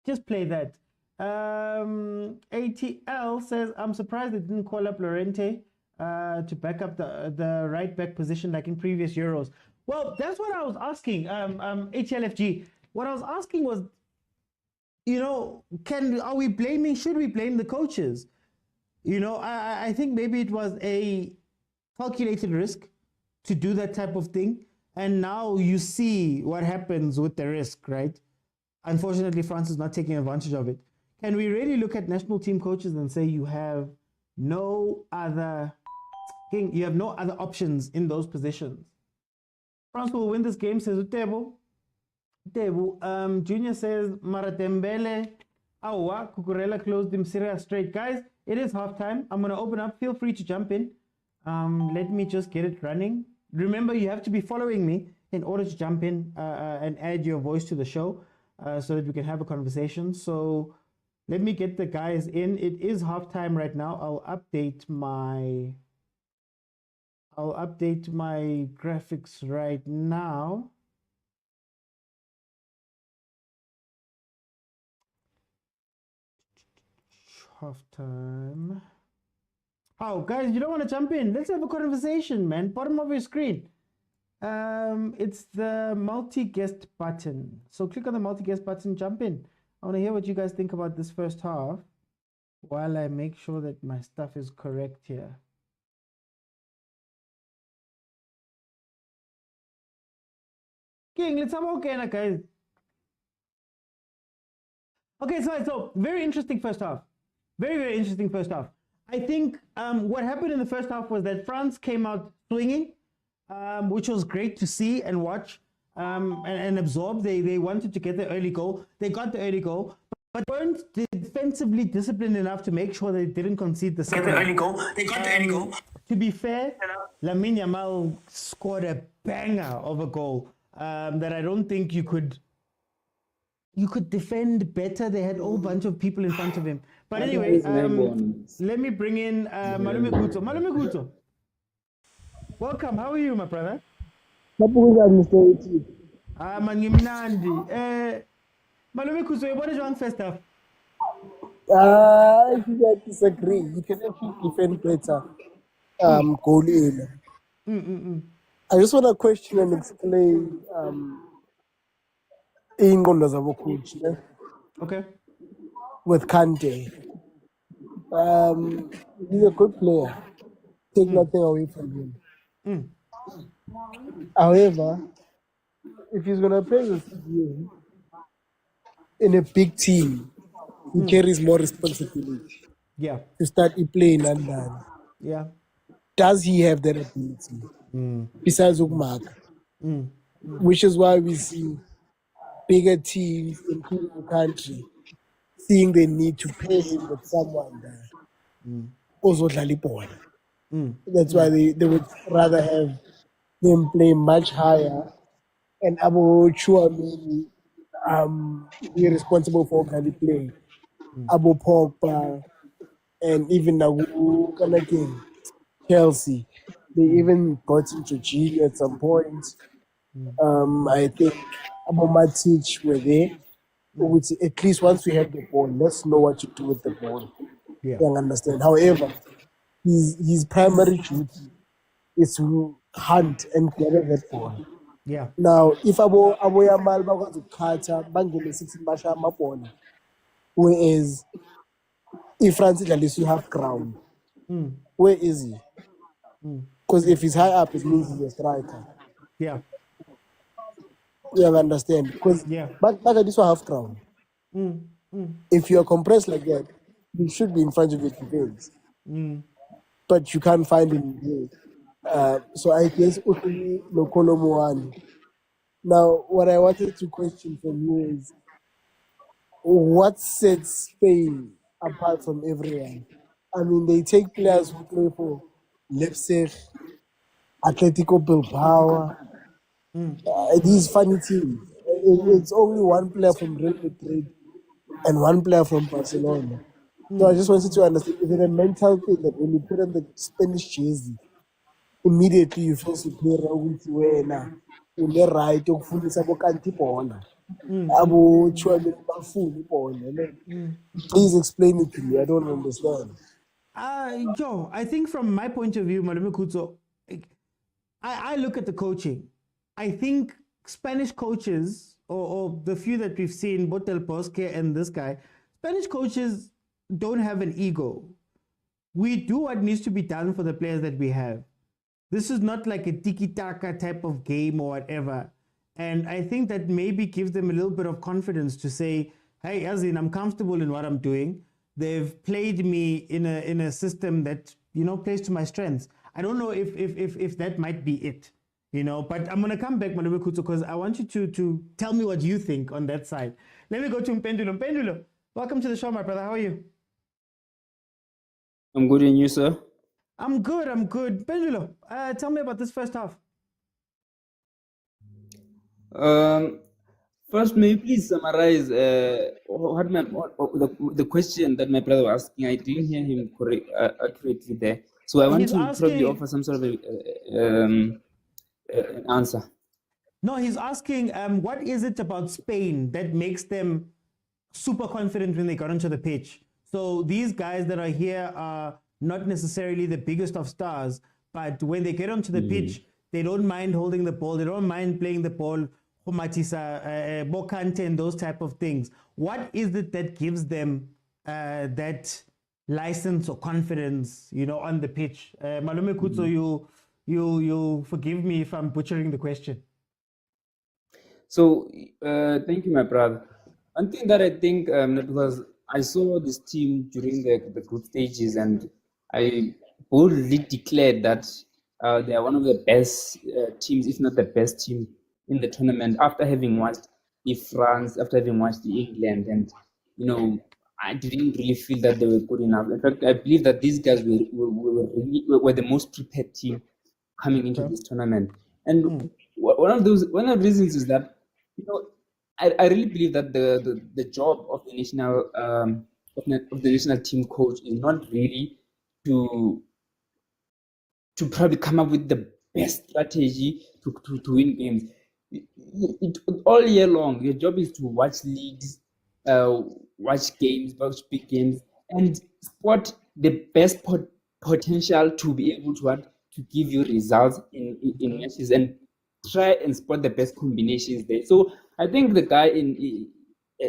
Just play that. ATL says, I'm surprised they didn't call up Llorente to back up the right back position like in previous Euros. Well, that's what I was asking, HLFG. What I was asking was, should we blame the coaches? I think maybe it was a calculated risk to do that type of thing. And now you see what happens with the risk, right? Unfortunately, France is not taking advantage of it. Can we really look at national team coaches and say you have no other options in those positions? France will win this game, says Utebo. Junior says Maratembele. Awa, Cucurella closed him serious straight. Guys, it is halftime. I'm going to open up. Feel free to jump in. Let me just get it running. Remember, you have to be following me in order to jump in and add your voice to the show so that we can have a conversation. So let me get the guys in. It is halftime right now. I'll update my graphics right now. Halftime. Oh, guys, you don't want to jump in? Let's have a conversation, man. Bottom of your screen. It's the multi-guest button. So click on the multi-guest button, jump in. I want to hear what you guys think about this first half while I make sure that my stuff is correct here. King, let's have okay, guys. Okay, so very interesting first half. Very, very interesting first half. I think what happened in the first half was that France came out swinging, which was great to see and watch and absorb. They wanted to get the early goal. They got the early goal, but weren't defensively disciplined enough to make sure they didn't concede the second. They got the early goal. To be fair, Lamine Yamal scored a banger of a goal that I don't think you could defend better. They had a whole bunch of people in front of him. But anyway, let me bring in Malume Guto. Malume Guto, welcome. How are you, my brother? Malume Guto, what is wrong first half? I think I disagree. You can actually defend better. Goal in. I just want to question and explain ingqondo zabo coach, okay, with Kante. He's a good player. Take nothing away from him. However, if he's gonna play this game in a big team, he carries more responsibility. Yeah. To start playing in London. Yeah. Does he have that ability? Besides Ukmark? which is why we see bigger teams, including the country, seeing the need to pay him with someone there. Also, that's why they would rather have him play much higher and Abu Chouameni be responsible for Gali play. Abu Pogba and even Nagu Kanakin, Chelsea. They even got into G at some point. I think Abu Matic were there. Which at least once we have the ball, let's know what to do with the ball. Yeah. You understand. However, his primary duty is to hunt and gather that ball. Yeah. Now, if Abo Yamal bakwazi ukukhatha bangene 16 basha amabhola, whereas if France idlalisa half ground, where is he? Because if he's high up, it means he's a striker. Yeah. You understand? Because Yeah. but this one half ground. If you are compressed like that, you should be in front of your defense. But you can't find him here. So I guess Utuli Lokolo Moani. Now, what I wanted to question from you is, what sets Spain apart from everyone? I mean, they take players who play for Leipzig, Atletico Bilbao, these funny teams. It's only one player from Real Madrid and one player from Barcelona. So I just wanted to understand, is it a mental thing that when you put on the Spanish jersey, immediately you feel superior with wena une right okufundisa bokanti bona abo chwele bafuni bona. Please explain it to me. I don't understand. Joe, I think from my point of view, Malome Kutso, I look at the coaching. I think Spanish coaches, or the few that we've seen, both Del Bosque and this guy, Spanish coaches don't have an ego. We do what needs to be done for the players that we have. This is not like a tiki-taka type of game or whatever. And I think that maybe gives them a little bit of confidence to say, hey, Azin, I'm comfortable in what I'm doing. They've played me in a system that, plays to my strengths. I don't know if that might be it, but I'm going to come back, Malome Kutso, because I want you to tell me what you think on that side. Let me go to Mpendulo. Mpendulo, welcome to the show, my brother. How are you? I'm good, and you, sir? I'm good. Mpendulo, tell me about this first half. First, may you please summarize the question that my brother was asking? I didn't hear him accurately there. So I want to probably offer some sort of an answer. No, he's asking, what is it about Spain that makes them super confident when they got onto the pitch? So these guys that are here are not necessarily the biggest of stars, but when they get onto the pitch, they don't mind holding the ball. They don't mind playing the ball, Matisa, Bokante, and those type of things. What is it that gives them that license or confidence, on the pitch? Malome Kutso, you forgive me if I'm butchering the question. So thank you, my brother. One thing that I think, because I saw this team during the group stages, and I boldly declared that they are one of the best teams, if not the best team in the tournament, after having watched France, after having watched England, and I didn't really feel that they were good enough. In fact, I believe that these guys were the most prepared team coming into this tournament. And one of the reasons is that I really believe that the job of the national team coach is not really to probably come up with the best strategy to win games. All year long, your job is to watch leagues, watch games, watch big games, and spot the best potential to be able to give you results in matches, and try and spot the best combinations there. So I think the guy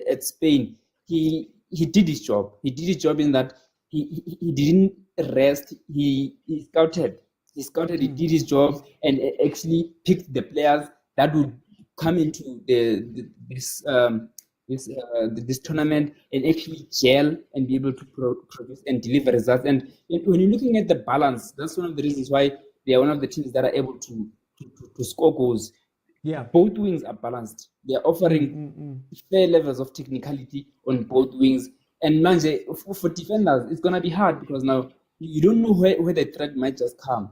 at Spain, he did his job. He did his job in that he didn't rest. He scouted. He did his job and actually picked the players that would come into this tournament and actually gel and be able to produce and deliver results. And when you're looking at the balance, that's one of the reasons why they are one of the teams that are able to score goals. Yeah. Both wings are balanced. They are offering fair levels of technicality on both wings. And manje, for defenders, it's gonna be hard because now you don't know where the threat might just come.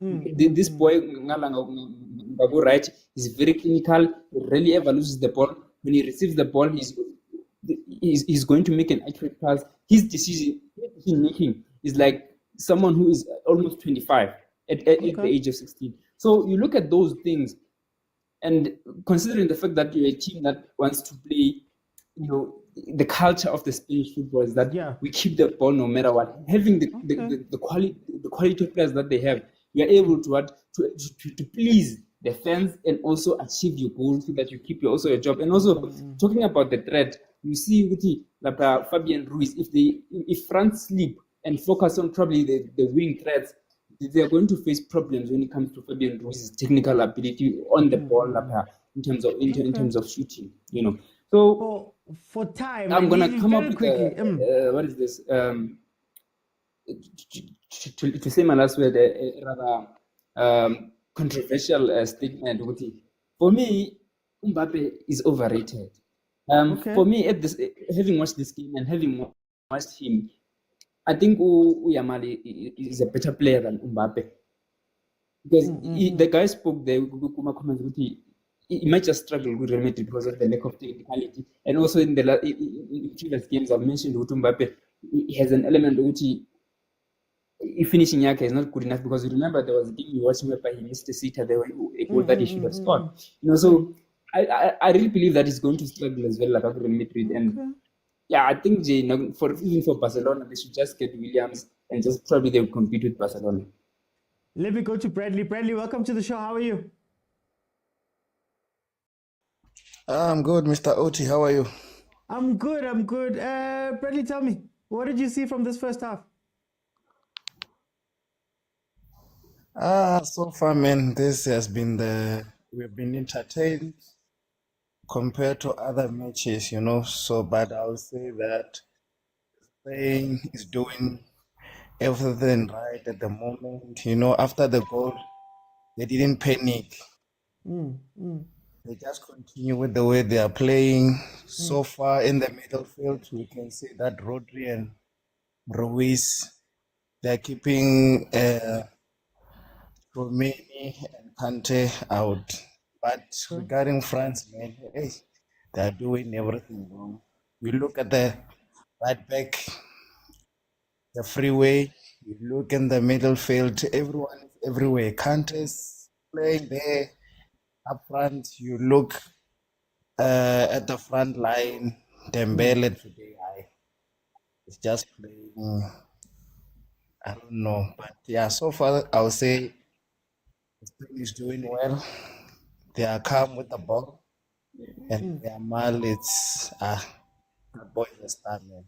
This boy Ngabu, right, is very clinical. He rarely ever loses the ball. When he receives the ball, he's going to make an accurate pass. His decision making is like someone who is almost 25 at the age of 16. So you look at those things, and considering the fact that you're a team that wants to play, the culture of the Spanish football is that we keep the ball no matter what. Having the quality of players that they have, you are able to please the fans and also achieve your goals so that you keep also your job. And also talking about the threat, you see like Fabian Ruiz, if France sleep and focus on probably the wing threats, they are going to face problems when it comes to Fabian Ruiz's technical ability on the ball in terms of shooting, So for time, I'm gonna come up with quickly. What is this? To say my last word, a rather controversial statement. For me, Mbappe is overrated. For me, having watched this game and having watched him, I think Yamal is a better player than Mbappe. Because the guy spoke there, he might just struggle with Real Madrid because of the lack of technicality. And also in previous games, I've mentioned Mbappe, he has an element of which finishing Yaka is not good enough, because you remember there was a game you watched where he missed a sitter there, a goal that he should have scored. So I really believe that he's going to struggle as well, like Real Madrid. And I think even for Barcelona, they should just get Williams and just probably they will compete with Barcelona. Let me go to Bradley. Bradley, welcome to the show. How are you? I'm good, Mr. Oti. How are you? I'm good. Bradley, tell me, what did you see from this first half? So far, man, this has been we've been entertained compared to other matches, So, but I'll say that Spain is doing everything right at the moment. After the goal, they didn't panic. They just continue with the way they are playing. So far in the middle field, we can see that Rodri and Ruiz, they're keeping Romani and Kante out. But regarding France, man, they're doing everything wrong. You look at the right back, the freeway, you look in the middle field, everyone is everywhere. Kante's playing there. Up front, you look at the front line, Dembele today, it's just playing, I don't know. But so far, I'll say Spain is doing well. They are calm with the ball. And Yamal, that boy is a star, man.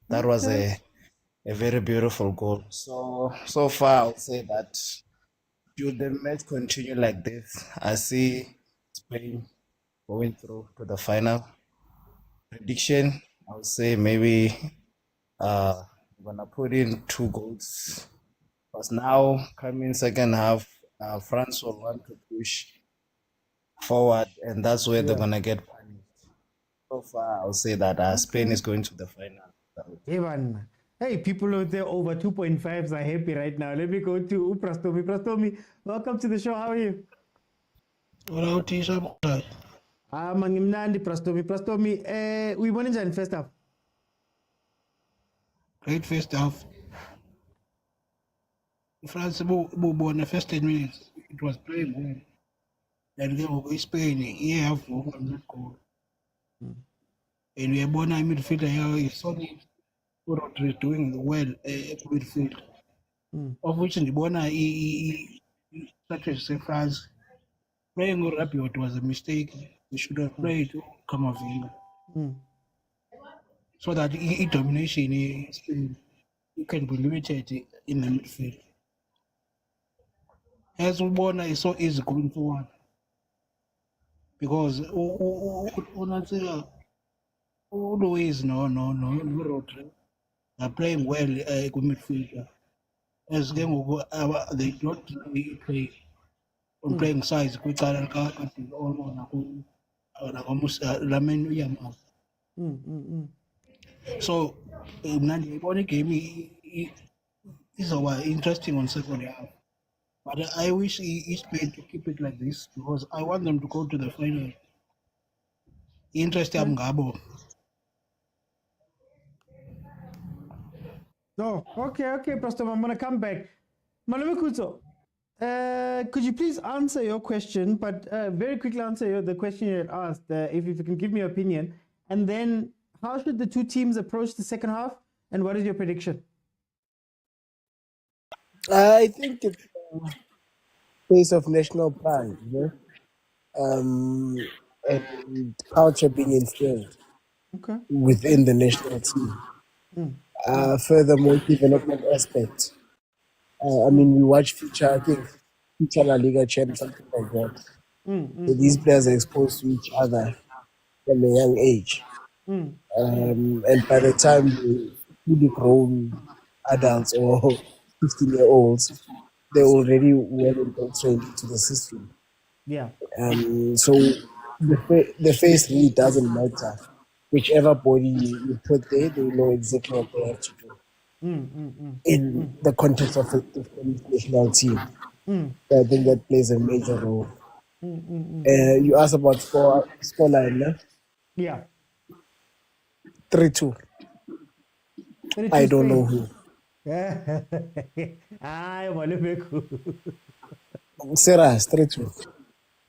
That was a very beautiful goal. So far, I'll say that should the match continue like this, I see Spain going through to the final. Prediction, I would say maybe we're gonna put in 2 goals. Because now, coming second half, France will want to push forward, and that's where they're gonna get punished. So far, I would say that Spain is going to the final. Evan. Hey, people out there over 2.5s are happy right now. Let me go to Prastomi. Prastomi, welcome to the show. How are you? Hello, Tisha. Mangimnandi Prastomi. Prastomi, we won in first half. Great first half. France won the first 10 minutes. It was playing well. And then we Spain, have 100 goal. And we are born in midfielder here. Solid. Rodri doing well at midfield. Of which in the Bona, such as France, playing Rabiot was a mistake. They should have played Camavinga. So that domination you can be limited in the midfield. As Bona is so easy going forward. Because always no Rodri. Are playing well good midfielder. As game they don't play on playing size kwicala lamen uyamal. So mna ndiyibona igame izoba interesting on second half. But I wish Spain to keep it like this because I want them to go to the final. Interest yam ngabo. Oh, okay, Pastor. I'm gonna come back. Malome Kutso, could you please answer your question, but very quickly answer the question you had asked, if you can give me your opinion, and then how should the two teams approach the second half, and what is your prediction? I think it's a case of national pride, and culture being instilled Okay. within the national team. Furthermore, development aspect. I mean, we watch future, I think, future La Liga champs, something like that. So these players are exposed to each other from a young age. And by the time they fully grown adults or 15-year-olds, they're already well infiltrated into the system. Yeah. So the face really doesn't matter. Whichever body you put there, they know exactly what they have to do. In the context of the national team. So I think that plays a major role. You asked about scoreline, Yeah. 3-2. I don't know who. Serious, 3-2.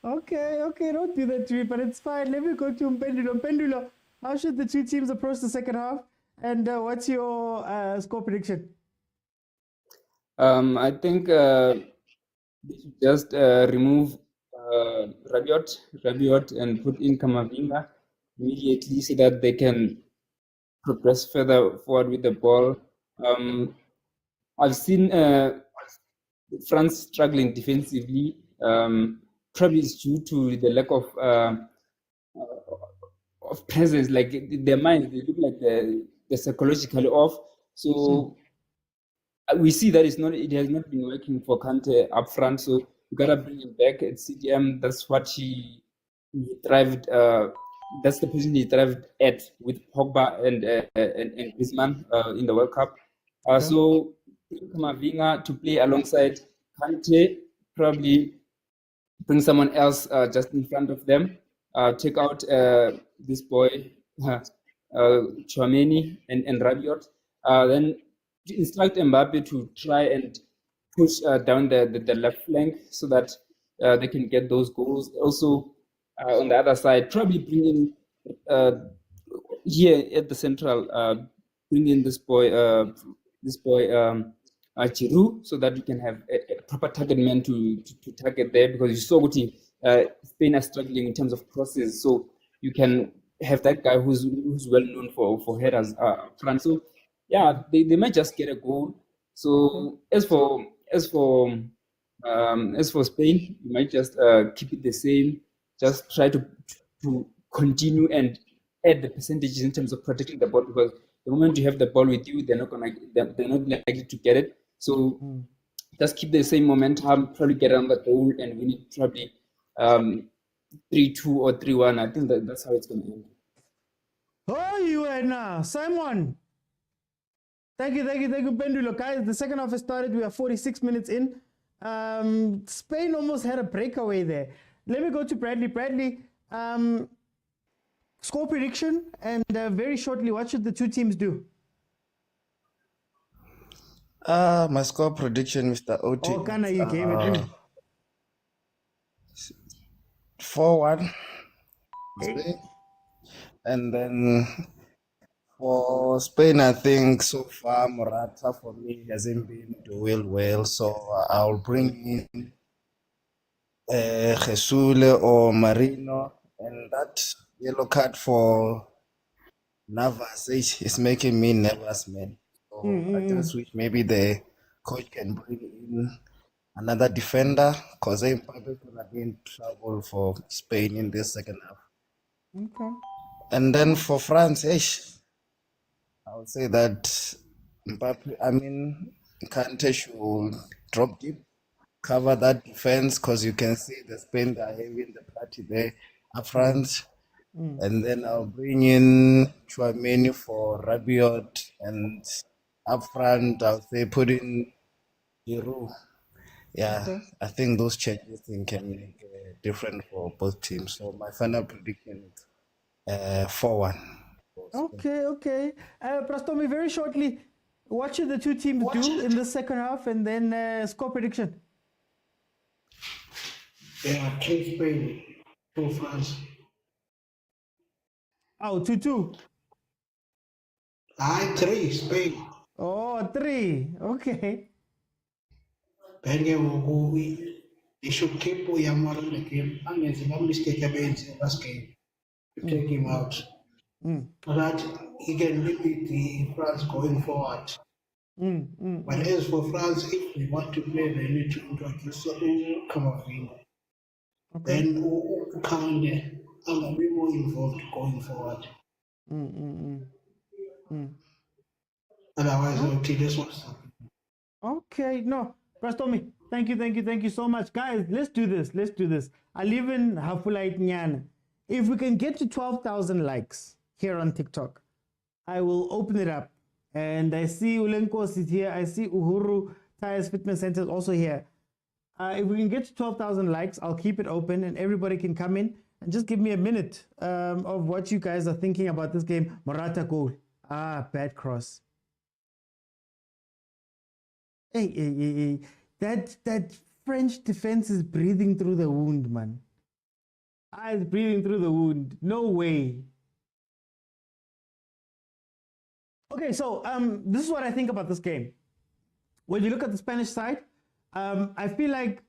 Okay, don't do that to me, but it's fine. Let me go to Mpendulo. Mpendulo, how should the two teams approach the second half? And what's your score prediction? I think they should just remove Rabiot and put in Kamavinga immediately so that they can progress further forward with the ball. I've seen France struggling defensively. Probably it's due to the lack of presence. Like their minds, they look like they're psychologically off. So we see that it has not been working for Kante up front. So you gotta bring him back at CDM. That's what he thrived. That's the position he thrived at with Pogba and Griezmann in the World Cup. So Kamavinga to play alongside Kante, probably bring someone else just in front of them. Take out this boy Tshwane and Rabiot. Then instruct Mbappe to try and push down the left flank so that they can get those goals. Also, on the other side, probably bring in here at the central, bring in this boy Giroud, so that you can have a proper target man to target there, because you saw what Spain are struggling in terms of crosses. So you can have that guy who's well known for headers up front. So yeah, they might just get a goal. So as for Spain, you might just keep it the same. Just try to continue and add the percentages in terms of protecting the ball, because the moment you have the ball with you, they're not likely to get it. So just keep the same momentum, probably get on the goal and win it probably 3-2 or 3-1. I think that's how it's going to end. Oh, you are now, Simon. Thank you, Pendulo. Guys, the second half has started. We are 46 minutes in. Spain almost had a breakaway there. Let me go to Bradley. Bradley, score prediction, and very shortly, what should the two teams do? My score prediction, Mr. Oti. Oh, Kana, you gave it. 4-1. And then for Spain, I think so far Morata for me hasn't been doing well, so I'll bring in Jesule or Marino, and that yellow card for Navas is making me nervous, man. So I just wish maybe the coach can bring in another defender, because I'm probably gonna be in trouble for Spain in this second half. Okay. And then for France, I would say that Mbappe, Kante should drop deep cover that defense because you can see the Spain are having the party there up front. And then I'll bring in Tshwane for Rabiot, and up front I'll say put in Giroud. Yeah, Okay. I think those changes can make a difference for both teams. So my final prediction is 4-1. Okay, okay. Prastomi, very shortly, what should the two teams do in the second half, and then score prediction? Yeah, 2 Spain, 2 France. Oh, 2-2. 3 Spain. Oh, 3. Okay. Benge ngoku they should keep Uyamar in the game. Angenzi one mistake abenze last game to take him out. So that he can limit the France going forward. But as for France, if they want to play, they need to introduce Camavinga. Then Kanye and be more involved going forward. Otherwise, okay, this was Okay, no. Prastomi, thank you so much. Guys, let's do this. I live in Hafulait Nyan. If we can get to 12,000 likes here on TikTok, I will open it up. And I see Ulenkos is here. I see Uhuru Tires Fitness Center is also here. If we can get to 12,000 likes, I'll keep it open and everybody can come in and just give me a minute of what you guys are thinking about this game. Morata goal. Bad cross. Hey. That French defense is breathing through the wound, man. It's breathing through the wound. No way. Okay, so this is what I think about this game. When you look at the Spanish side, I feel like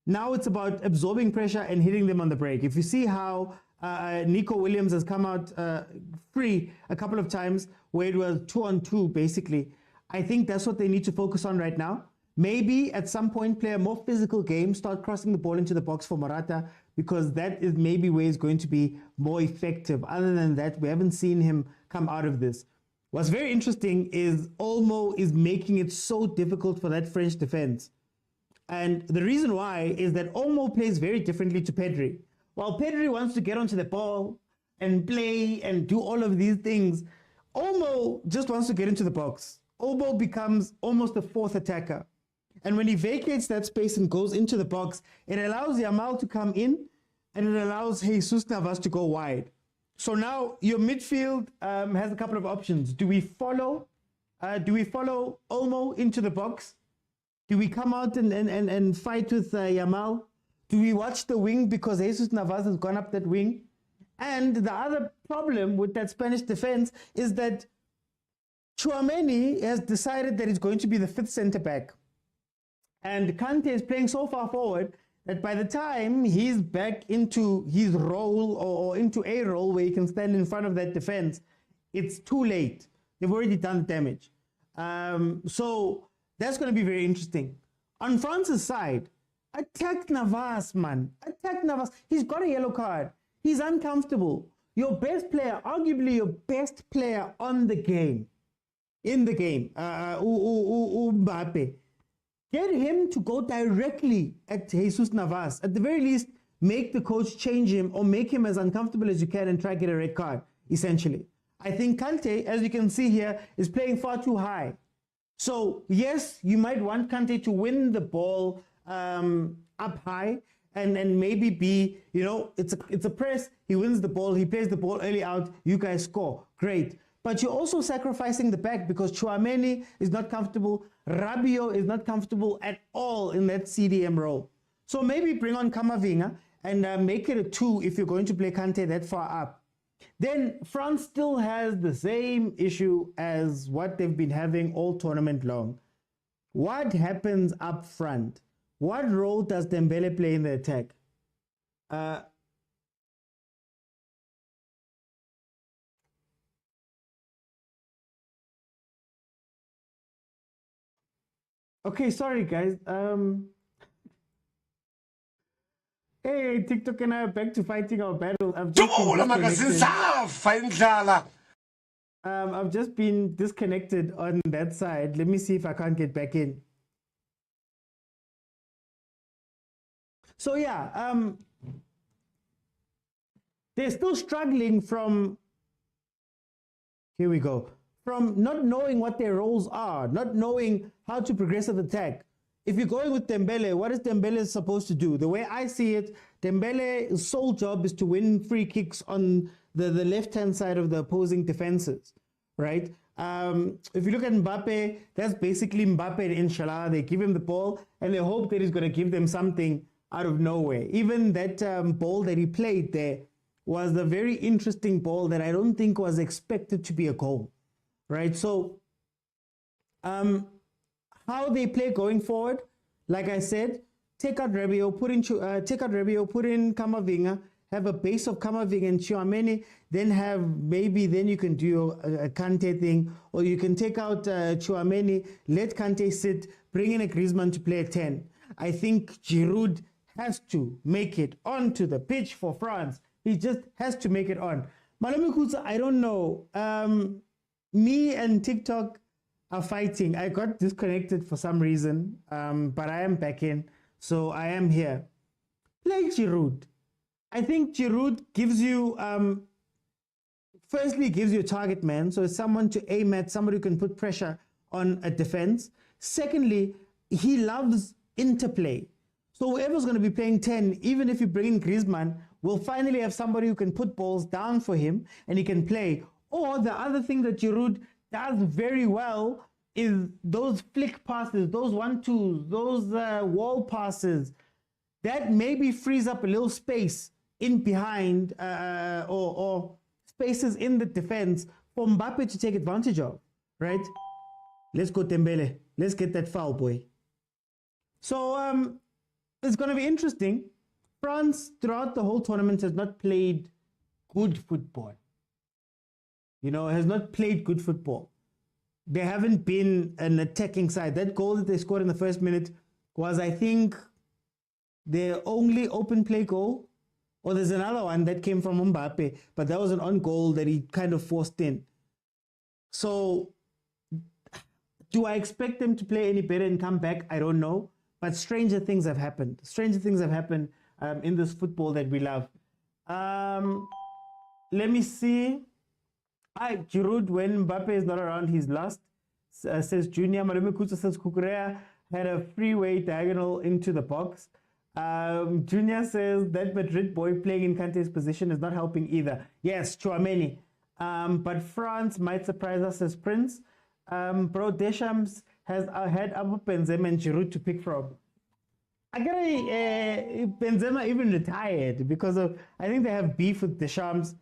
now it's about absorbing pressure and hitting them on the break. If you see how Nico Williams has come out free a couple of times, where it was 2-on-2 basically, I think that's what they need to focus on right now. Maybe at some point play a more physical game, start crossing the ball into the box for Morata, because that is maybe where he's going to be more effective. Other than that, we haven't seen him come out of this. What's very interesting is Olmo is making it so difficult for that French defense. And the reason why is that Olmo plays very differently to Pedri. While Pedri wants to get onto the ball and play and do all of these things, Olmo just wants to get into the box. Olmo becomes almost a fourth attacker. And when he vacates that space and goes into the box, it allows Yamal to come in and it allows Jesus Navas to go wide. So now your midfield has a couple of options. Do we follow Olmo into the box? Do we come out and fight with Yamal? Do we watch the wing because Jesus Navas has gone up that wing? And the other problem with that Spanish defense is that Tshwane has decided that he's going to be the fifth center back. And Kante is playing so far forward that by the time he's back into his role or into a role where he can stand in front of that defense, it's too late. They've already done the damage. So that's going to be very interesting. On France's side, attack Navas, man. Attack Navas. He's got a yellow card. He's uncomfortable. Your best player, arguably your best player on the game, in the game, Mbappe. Get him to go directly at Jesus Navas. At the very least, make the coach change him or make him as uncomfortable as you can and try to get a red card, essentially. I think Kante, as you can see here, is playing far too high. So, yes, you might want Kante to win the ball up high and maybe be, it's a press. He wins the ball. He plays the ball early out. You guys score. Great. But you're also sacrificing the back because Tshwane is not comfortable. Rabiot is not comfortable at all in that CDM role. So maybe bring on Camavinga and make it a 2 if you're going to play Kante that far up. Then France still has the same issue as what they've been having all tournament long. What happens up front? What role does Dembele play in the attack? Okay, sorry guys. Hey, TikTok and I are back to fighting our battles. I've just been disconnected on that side. Let me see if I can't get back in. So yeah, they're still struggling from, here we go, from not knowing what their roles are, not knowing how to progress at the attack. If you're going with Dembele, what is Dembele supposed to do? The way I see it, Dembele's sole job is to win free kicks on the left-hand side of the opposing defenses, right? If you look at Mbappe, that's basically Mbappe and Inshallah. They give him the ball and they hope that he's going to give them something out of nowhere. Even that ball that he played there was a very interesting ball that I don't think was expected to be a goal, right? So how they play going forward, like I said, take out Rabiot, put in Kamavinga, have a base of Kamavinga and Tshwane, then you can do a Kante thing, or you can take out Tshwane, let Kante sit, bring in a Griezmann to play a 10. I think Giroud has to make it onto the pitch for France. He just has to make it on. Malome Kutsa, I don't know. Me and TikTok are fighting. I got disconnected for some reason, but I am back in, so I am here. Play Giroud. I think Giroud gives you, firstly, gives you a target man, so it's someone to aim at, somebody who can put pressure on a defense. Secondly, he loves interplay. So whoever's going to be playing 10, even if you bring in Griezmann, will finally have somebody who can put balls down for him and he can play. Or the other thing that Giroud does very well is those flick passes, those 1-2s, those wall passes. That maybe frees up a little space in behind or spaces in the defense for Mbappe to take advantage of, right? Let's go Dembele. Let's get that foul, boy. So it's going to be interesting. France, throughout the whole tournament, has not played good football. You know, has not played good football. They haven't been an attacking side. That goal that they scored in the first minute was, I think, their only open play goal. Or there's another one that came from Mbappe, but that was an on goal that he kind of forced in. So, do I expect them to play any better and come back? I don't know. But stranger things have happened. Stranger things have happened in this football that we love. Let me see. Giroud, when Mbappe is not around, he's lost, says Junior. Malome Kutsa says Kukurea had a freeway diagonal into the box. Junior says that Madrid boy playing in Kante's position is not helping either. Yes, Tchouameni. But France might surprise us as Prince. Bro, Deschamps has had Abu Benzema and Giroud to pick from. I gotta, Benzema even retired because of, I think they have beef with Deschamps.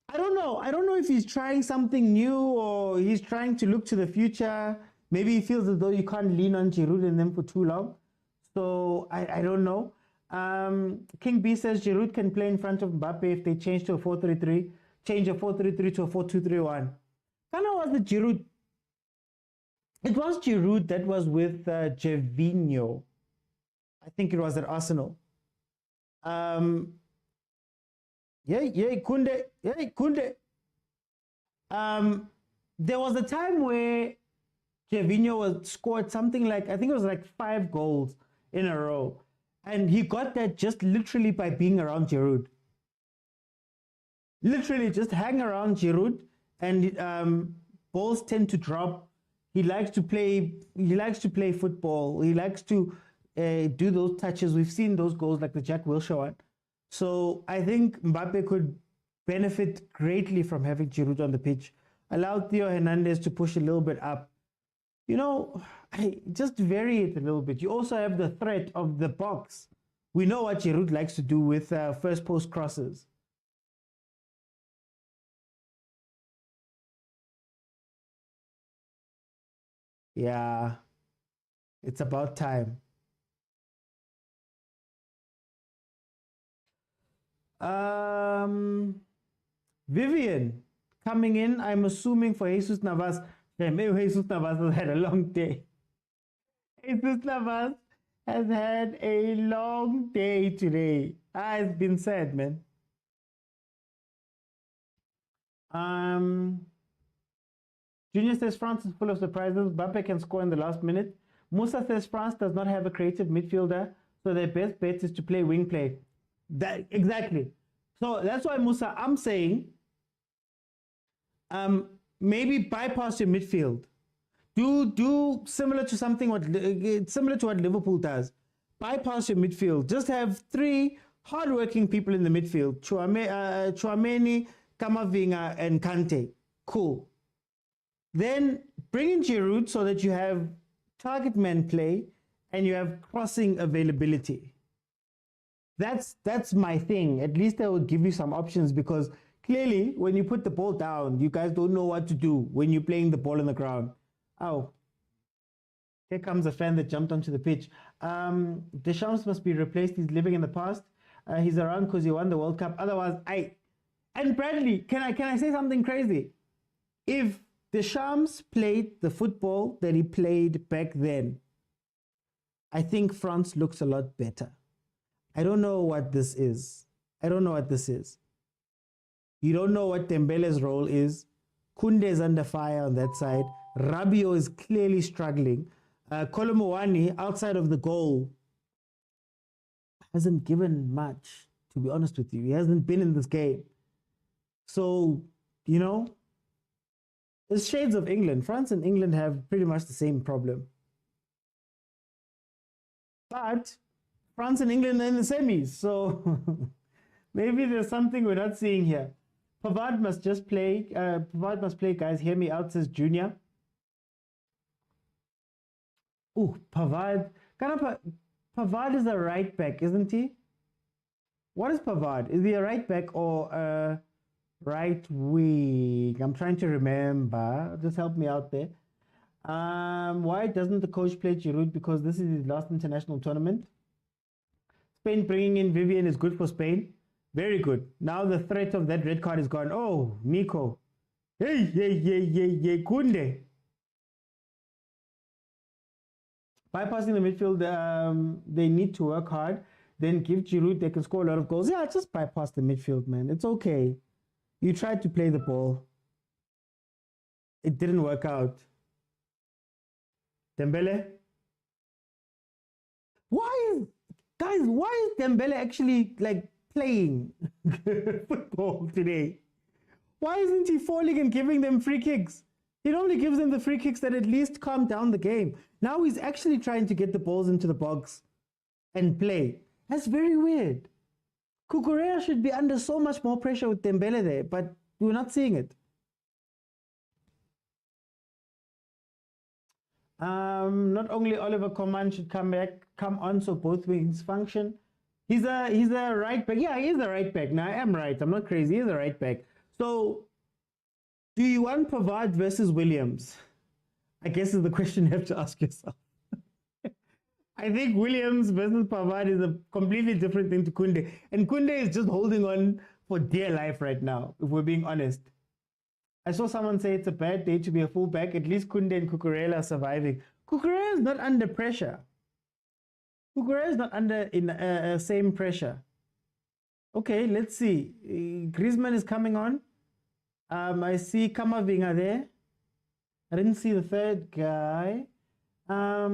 I don't know. I don't know if he's trying something new or he's trying to look to the future. Maybe he feels as though you can't lean on Giroud and them for too long. So I don't know. King B says Giroud can play in front of Mbappe if they change to a 4-3-3, change a 4-3-3 to a 4-2-3-1. Kind of was the Giroud. It was Giroud that was with Gervinho. I think it was at Arsenal. Kunde. There was a time where Gervinho scored something like, I think it was like 5 goals in a row. And he got that just literally by being around Giroud. Literally just hang around Giroud and balls tend to drop. He likes to play football. He likes to do those touches. We've seen those goals like the Jack Wilshere one. So I think Mbappe could benefit greatly from having Giroud on the pitch. Allow Theo Hernandez to push a little bit up. You know, just vary it a little bit. You also have the threat of the box. We know what Giroud likes to do with first post crosses. Yeah, it's about time. Vivian coming in, I'm assuming for Jesus Navas. Yeah, maybe Jesus Navas has had a long day. Jesus Navas has had a long day today. It's been sad, man. Junior says France is full of surprises. Mbappe can score in the last minute. Musa says France does not have a creative midfielder, So their best bet is to play wing play. That exactly. So that's why, Musa, I'm saying maybe bypass your midfield. Do similar to what Liverpool does. Bypass your midfield. Just have 3 hardworking people in the midfield. Tshwane, Kamavinga, and Kante. Cool. Then bring in Giroud so that you have target man play and you have crossing availability. That's my thing. At least I would give you some options, because clearly when you put the ball down, you guys don't know what to do when you're playing the ball on the ground. Oh, here comes a fan that jumped onto the pitch. Deschamps must be replaced. He's living in the past. He's around because he won the World Cup. Otherwise, and Bradley, can I say something crazy? If Deschamps played the football that he played back then, I think France looks a lot better. I don't know what this is. You don't know what Dembele's role is. Kunde is under fire on that side. Rabiot is clearly struggling. Kolomouani, outside of the goal, hasn't given much, to be honest with you. He hasn't been in this game. So, it's shades of England. France and England have pretty much the same problem. But France and England are in the semis, so maybe there's something we're not seeing here. Pavard must just play. Pavard must play, guys. Hear me out, says Junior. Ooh, Pavard. Pavard is a right back, isn't he? What is Pavard? Is he a right back or a right wing? I'm trying to remember. Just help me out there. Why doesn't the coach play Giroud? Because this is his last international tournament. Spain bringing in Vivian is good for Spain. Very good. Now the threat of that red card is gone. Oh, Nico. Hey, Kunde. Bypassing the midfield, they need to work hard. Then give Giroud, they can score a lot of goals. Yeah, just bypass the midfield, man. It's okay. You tried to play the ball. It didn't work out. Dembele? Why is Dembele actually playing football today? Why isn't he falling and giving them free kicks? He normally gives them the free kicks that at least calm down the game. Now he's actually trying to get the balls into the box and play. That's very weird. Cucurella should be under so much more pressure with Dembele there, but we're not seeing it. Not only Oliver Coman should come on so both wings function. He's a right back. Yeah, he is a right back. Now I am right. I'm not crazy. He's a right back. So do you want Pavard versus Williams? I guess is the question you have to ask yourself. I think Williams versus Pavard is a completely different thing to Kunde. And Kunde is just holding on for dear life right now, if we're being honest. I saw someone say it's a bad day to be a fullback. At least Kunde and Cucurella are surviving. Cucurella is not under pressure. Cucurella is not under same pressure. Okay, let's see. Griezmann is coming on. I see Kamavinga there. I didn't see the third guy. I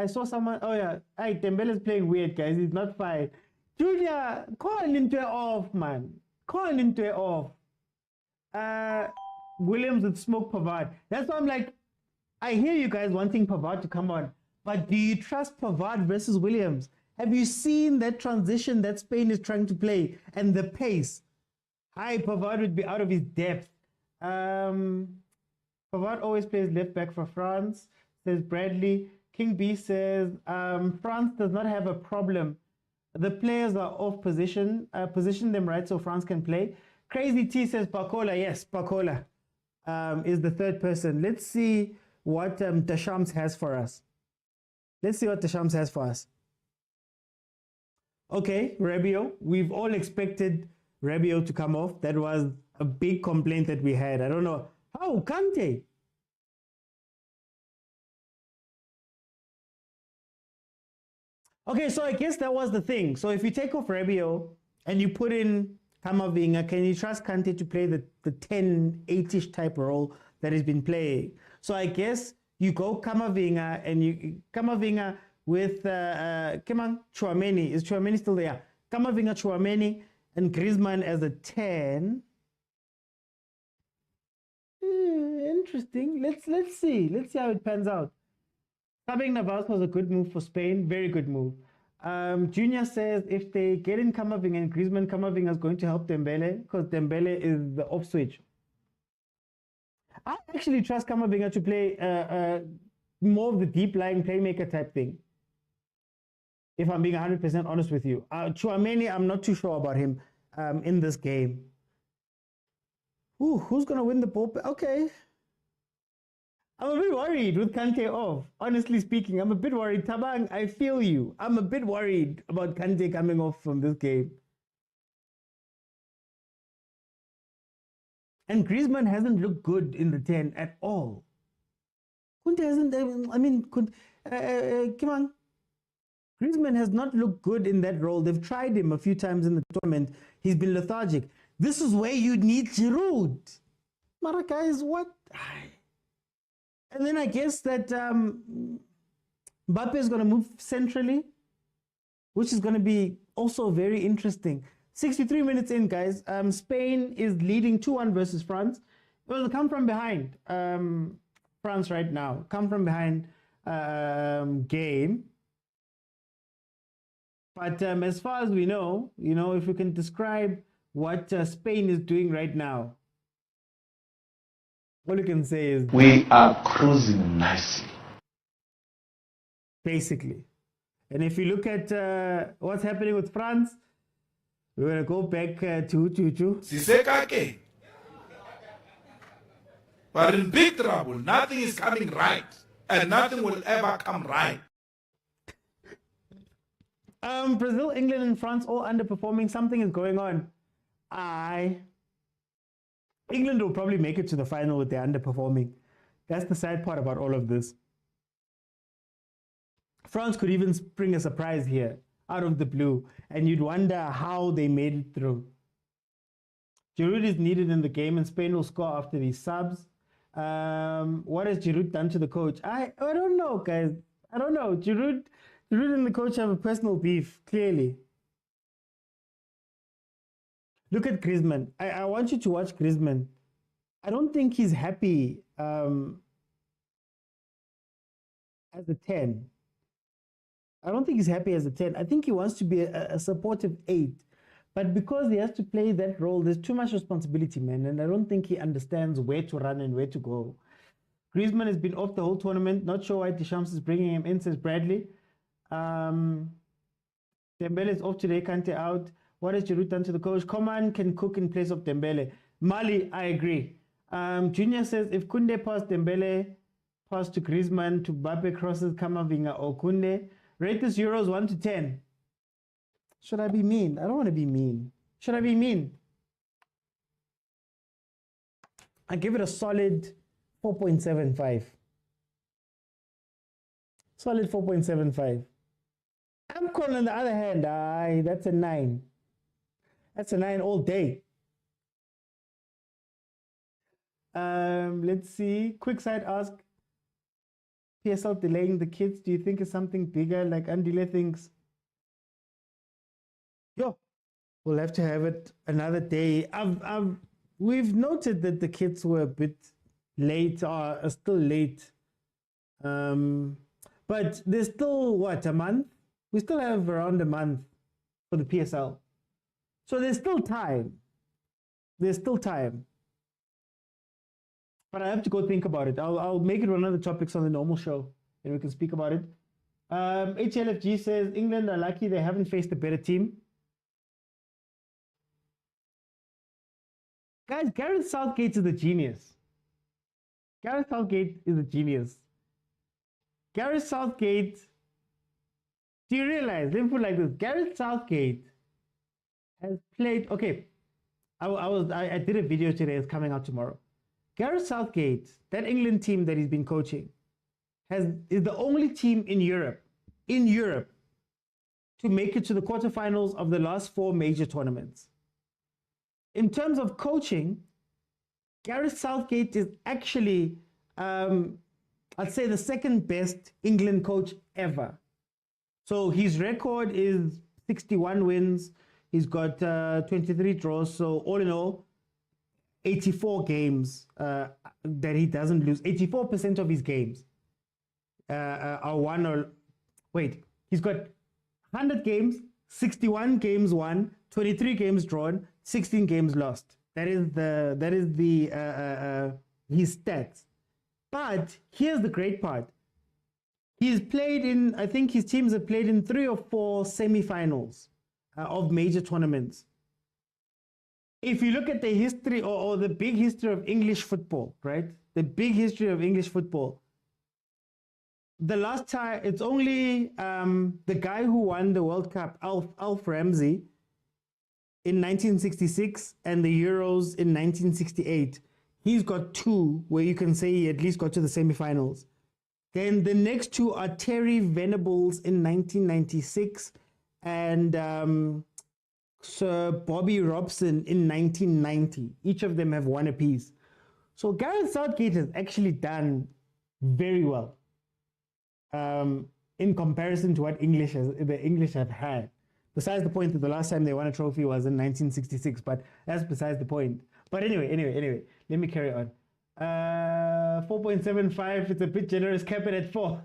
saw someone. Oh yeah, Dembele is playing weird, guys. He's not fine. Julia, call into it off, man. Call into it off. Williams would smoke Pavard. That's why I'm like, I hear you guys wanting Pavard to come on, but do you trust Pavard versus Williams? Have you seen that transition that Spain is trying to play and the pace? Pavard would be out of his depth. Pavard always plays left back for France, says Bradley. King B says France does not have a problem. The players are off position. Position them right so France can play. Crazy T says Pacola. Yes, Pacola is the third person. Let's see what Deschamps has for us. Okay, Rabiot. We've all expected Rabiot to come off. That was a big complaint that we had. I don't know. How? Kante? Okay, so I guess that was the thing. So if you take off Rabiot and you put in Kamavinga, can you trust Kante to play the 10-8-ish type role that he's been playing? So I guess you go Kamavinga with Tshwane. Is Tshwane still there? Kamavinga, Tshwane, and Griezmann as a 10. Interesting. Let's see. Let's see how it pans out. Subbing Navas was a good move for Spain. Very good move. Junior says if they get in Kamavinga and Griezmann, Kamavinga is going to help Dembele because Dembele is the off switch. I actually trust Kamavinga to play more of the deep lying playmaker type thing. If I'm being 100% honest with you. Tshwane, I'm not too sure about him in this game. Ooh, who's going to win the ball? Okay. I'm a bit worried with Kante off. Honestly speaking, I'm a bit worried. Tabang, I feel you. I'm a bit worried about Kante coming off from this game. And Griezmann hasn't looked good in the 10 at all. Kunte hasn't, come on. Griezmann has not looked good in that role. They've tried him a few times in the tournament. He's been lethargic. This is where you need Giroud. Mara guys, what? And then I guess that Mbappe is going to move centrally, which is going to be also very interesting. 63 minutes in, guys. Spain is leading 2-1 versus France. It was a come from behind France right now. Come from behind game. But as far as we know, if we can describe what Spain is doing right now, all you can say is We are cruising nicely. basically. And if you look at what's happening with France, we're going to go back to Sisekake. But in big trouble, nothing is coming right. And nothing will ever come right. Brazil, England, and France all underperforming. Something is going on. England will probably make it to the final with their underperforming. That's the sad part about all of this. France could even spring a surprise here out of the blue, and you'd wonder how they made it through. Giroud is needed in the game, and Spain will score after these subs. What has Giroud done to the coach? I don't know, guys. I don't know. Giroud and the coach have a personal beef, clearly. Look at Griezmann. I want you to watch Griezmann. I don't think he's happy as a 10. I don't think he's happy as a 10. I think he wants to be a supportive 8. But because he has to play that role, there's too much responsibility, man. And I don't think he understands where to run and where to go. Griezmann has been off the whole tournament. Not sure why Deschamps is bringing him in, says Bradley. Dembele is off today, Kante out. What has Giroud done to the coach? Coman can cook in place of Dembele. Mali, I agree. Junior says, if Kunde passed Dembele, pass to Griezmann, to Mbappe crosses Kamavinga or Kunde, rate this Euros 1 to 10. Should I be mean? I don't want to be mean. Should I be mean? I give it a solid 4.75. Solid 4.75. AMCON on the other hand, that's a 9. That's a 9 all day. Let's see. Quick side ask. PSL delaying the kids. Do you think it's something bigger like Andile thinks? Yo, we'll have to have it another day. We've noted that the kids were a bit late, or are still late. But there's still, what, a month? We still have around a month for the PSL. So there's still time. There's still time. But I have to go think about it. I'll make it one of the topics on the normal show, and we can speak about it. HLFG says, England are lucky they haven't faced a better team. Guys, Gareth Southgate is a genius. Gareth Southgate is a genius. Gareth Southgate, do you realize, let me put it like this, Gareth Southgate has played, okay, I did a video today, it's coming out tomorrow. Gareth Southgate, that England team that he's been coaching, is the only team in Europe to make it to the quarterfinals of the last 4 major tournaments. In terms of coaching, Gareth Southgate is actually, I'd say, the second best England coach ever. So his record is 61 wins. He's got 23 draws. So all in all, 84 games that he doesn't lose. 84% of his games are won or wait. He's got 100 games, 61 games won, 23 games drawn, 16 games lost. That is his stats. But here's the great part. He's played in, I think his teams have played in 3 or 4 semi-finals of major tournaments. If you look at the history or the big history of English football, right? The big history of English football. The last time, it's only the guy who won the World Cup, Alf Ramsey, in 1966 and the Euros in 1968. He's got 2 where you can say he at least got to the semi-finals. Then the next 2 are Terry Venables in 1996 and Sir Bobby Robson in 1990. Each of them have won a piece. So Gareth Southgate has actually done very well in comparison to what the English have had. Besides the point that the last time they won a trophy was in 1966, but that's besides the point. But anyway, let me carry on. 4.75, it's a bit generous, cap it at 4.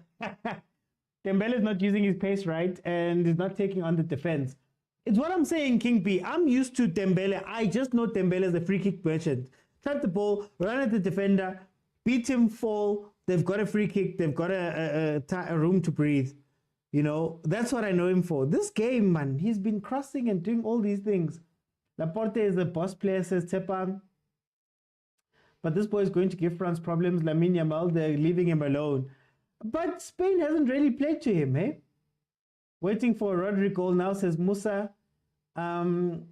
Dembele is not using his pace right and is not taking on the defense. It's what I'm saying, King B. I'm used to Dembele. I just know Dembele as a free kick merchant. Trap the ball, run at the defender, beat him, fall. They've got a free kick. They've got a room to breathe. You know, that's what I know him for. This game, man, he's been crossing and doing all these things. Laporte is the boss player, says Tepang. But this boy is going to give France problems. Lamine Yamal, they're leaving him alone. But Spain hasn't really played to him, eh? Waiting for a Rodri goal now, says Musa. Mr.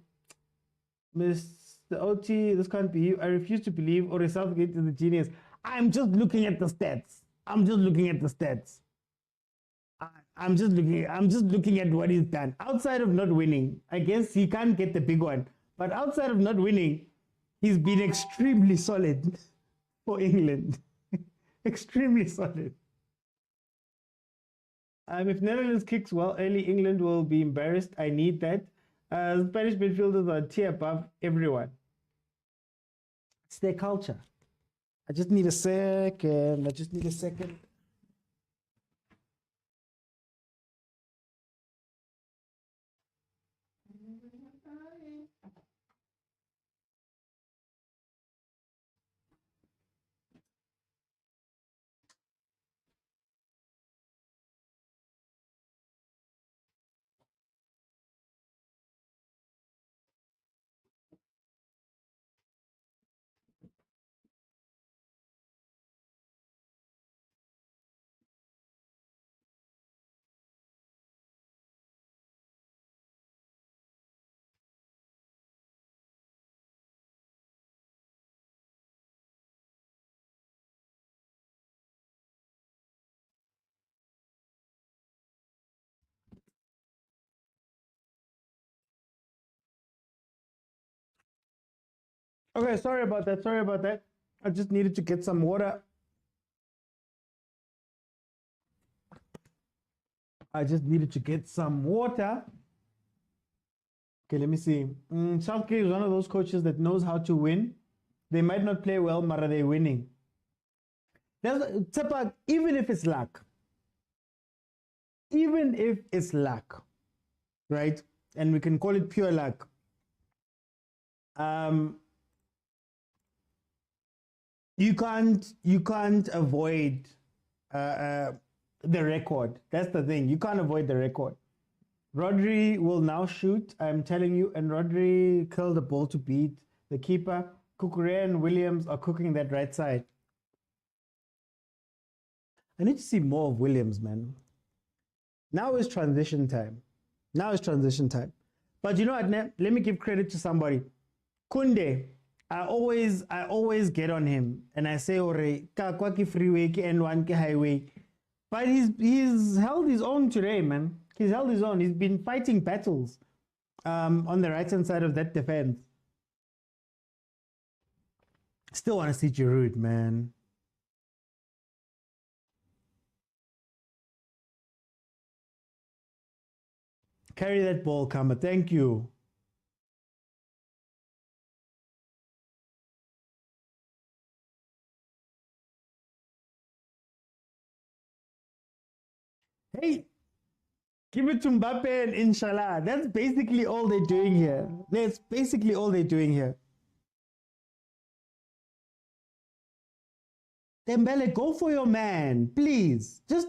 OT, this can't be you. I refuse to believe or Southgate is the genius. I'm just looking at the stats. I'm just looking at what he's done. Outside of not winning, I guess he can't get the big one. But outside of not winning, he's been extremely solid for England. Extremely solid. If Netherlands kicks well early, England will be embarrassed. I need that. Spanish midfielders are a tier above everyone. It's their culture. I just need a second. Okay, sorry about that. I just needed to get some water. Okay, let me see. Southgate is one of those coaches that knows how to win. They might not play well, but they're winning. Even if it's luck, right? And we can call it pure luck. You can't avoid the record. That's the thing. You can't avoid the record. Rodri will now shoot, I'm telling you, and Rodri curled the ball to beat the keeper. Kukurea and Williams are cooking that right side. I need to see more of Williams, man. Now is transition time. But you know what, let me give credit to somebody. Kunde, I always get on him and I say, "Ore, ka kwaki freeway ki N1 ki highway." But he's held his own today, man. He's held his own. He's been fighting battles on the right-hand side of that defense. Still want to see Giroud, man. Carry that ball, Kama. Thank you. Hey, give it to Mbappe and inshallah. That's basically all they're doing here. That's basically all they're doing here. Dembele, go for your man, please. Just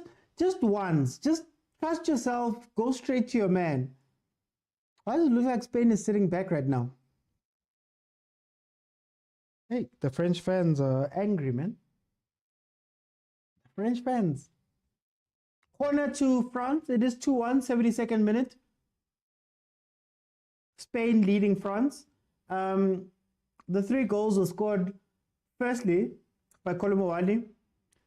once. Just trust yourself. Go straight to your man. Why does it look like Spain is sitting back right now? Hey, the French fans are angry, man. French fans. Corner to France. It is 2-1, 72nd minute. Spain leading France. The 3 goals were scored firstly by Ahly.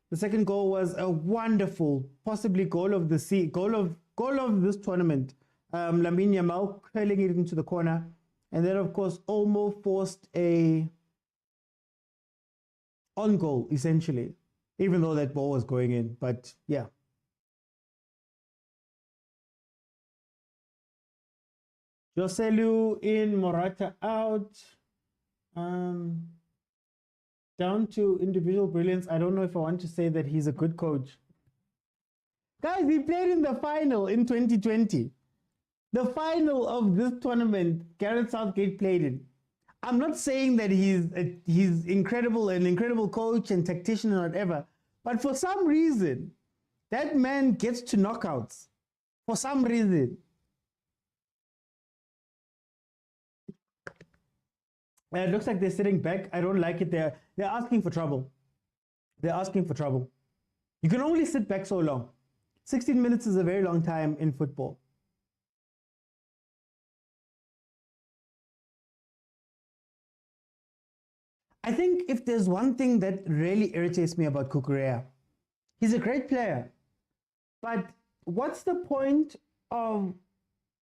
The second goal was a wonderful, possibly goal of the goal of this tournament. Lamine Yamal curling it into the corner, and then of course Olmo forced a on goal essentially, even though that ball was going in. But yeah. Joselu in, Morata out. Down to individual brilliance. I don't know if I want to say that he's a good coach. Guys, he played in the final in 2020. The final of this tournament, Gareth Southgate played in. I'm not saying that he's incredible, an incredible coach and tactician and whatever, but for some reason, that man gets to knockouts. For some reason. It looks like they're sitting back. I don't like it. They're asking for trouble. They're asking for trouble. You can only sit back so long. 16 minutes is a very long time in football. I think if there's one thing that really irritates me about Cucurella, he's a great player. But what's the point of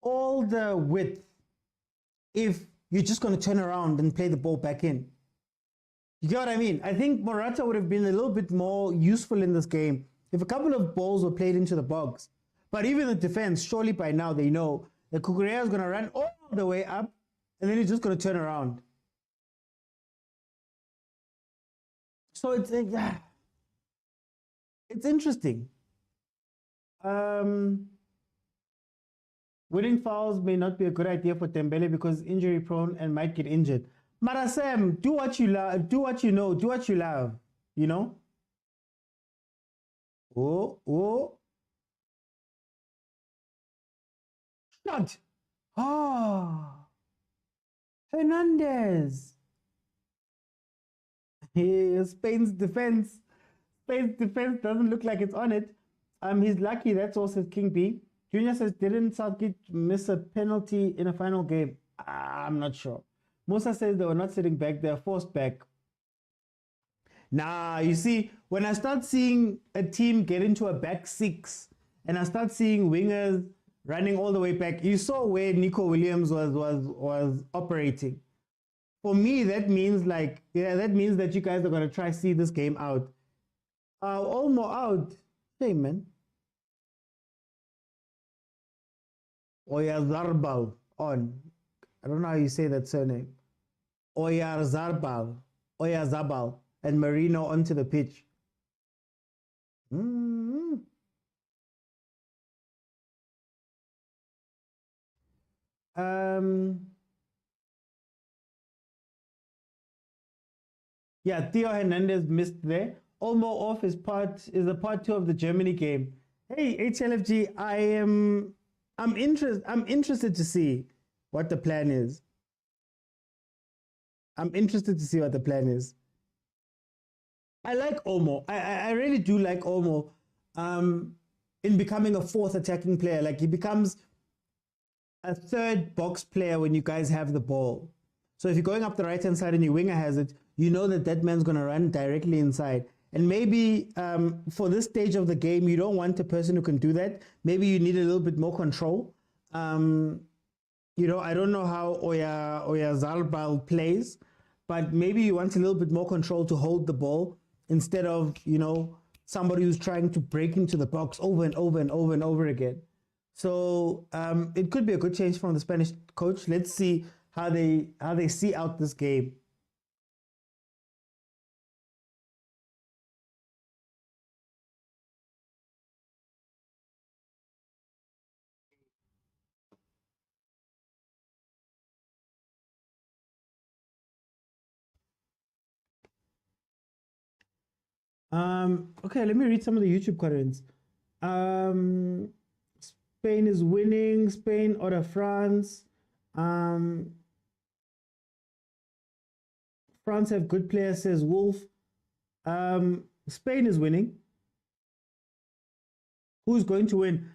all the width if you're just going to turn around and play the ball back in? You get what I mean? I think Morata would have been a little bit more useful in this game if a couple of balls were played into the box. But even the defense, surely by now they know that Cucurella is going to run all the way up and then he's just going to turn around. So it's interesting. Winning fouls may not be a good idea for Dembele because injury prone and might get injured. Marasem, do what you love, do what you know, do what you love, you know? Oh. Shot. Hernandez. Spain's defense doesn't look like it's on it. He's lucky, that's all, says King B. Junior says, didn't Southgate miss a penalty in a final game? I'm not sure. Musa says they were not sitting back, they're forced back. Nah, you see, when I start seeing a team get into a back 6 and I start seeing wingers running all the way back, you saw where Nico Williams was operating. For me, that means that you guys are going to try to see this game out. Olmo out. Shame, man. Oyarzabal on. I don't know how you say that surname. Oyarzabal. And Marino onto the pitch. Yeah, Theo Hernandez missed there. Olmo off is a part 2 of the Germany game. Hey, HLFG, I'm interested to see what the plan is. I like Olmo. I really do like Olmo in becoming a 4th attacking player. Like, he becomes a 3rd box player when you guys have the ball. So if you're going up the right-hand side and your winger has it, you know that man's going to run directly inside. And maybe for this stage of the game, you don't want a person who can do that. Maybe you need a little bit more control. You know, I don't know how Oyarzabal plays, but maybe you want a little bit more control to hold the ball instead of, you know, somebody who's trying to break into the box over and over again. So it could be a good change from the Spanish coach. Let's see how they see out this game. Okay, let me read some of the YouTube comments. Spain is winning. Spain or France. France have good players, says Wolf. Spain is winning. Who's going to win?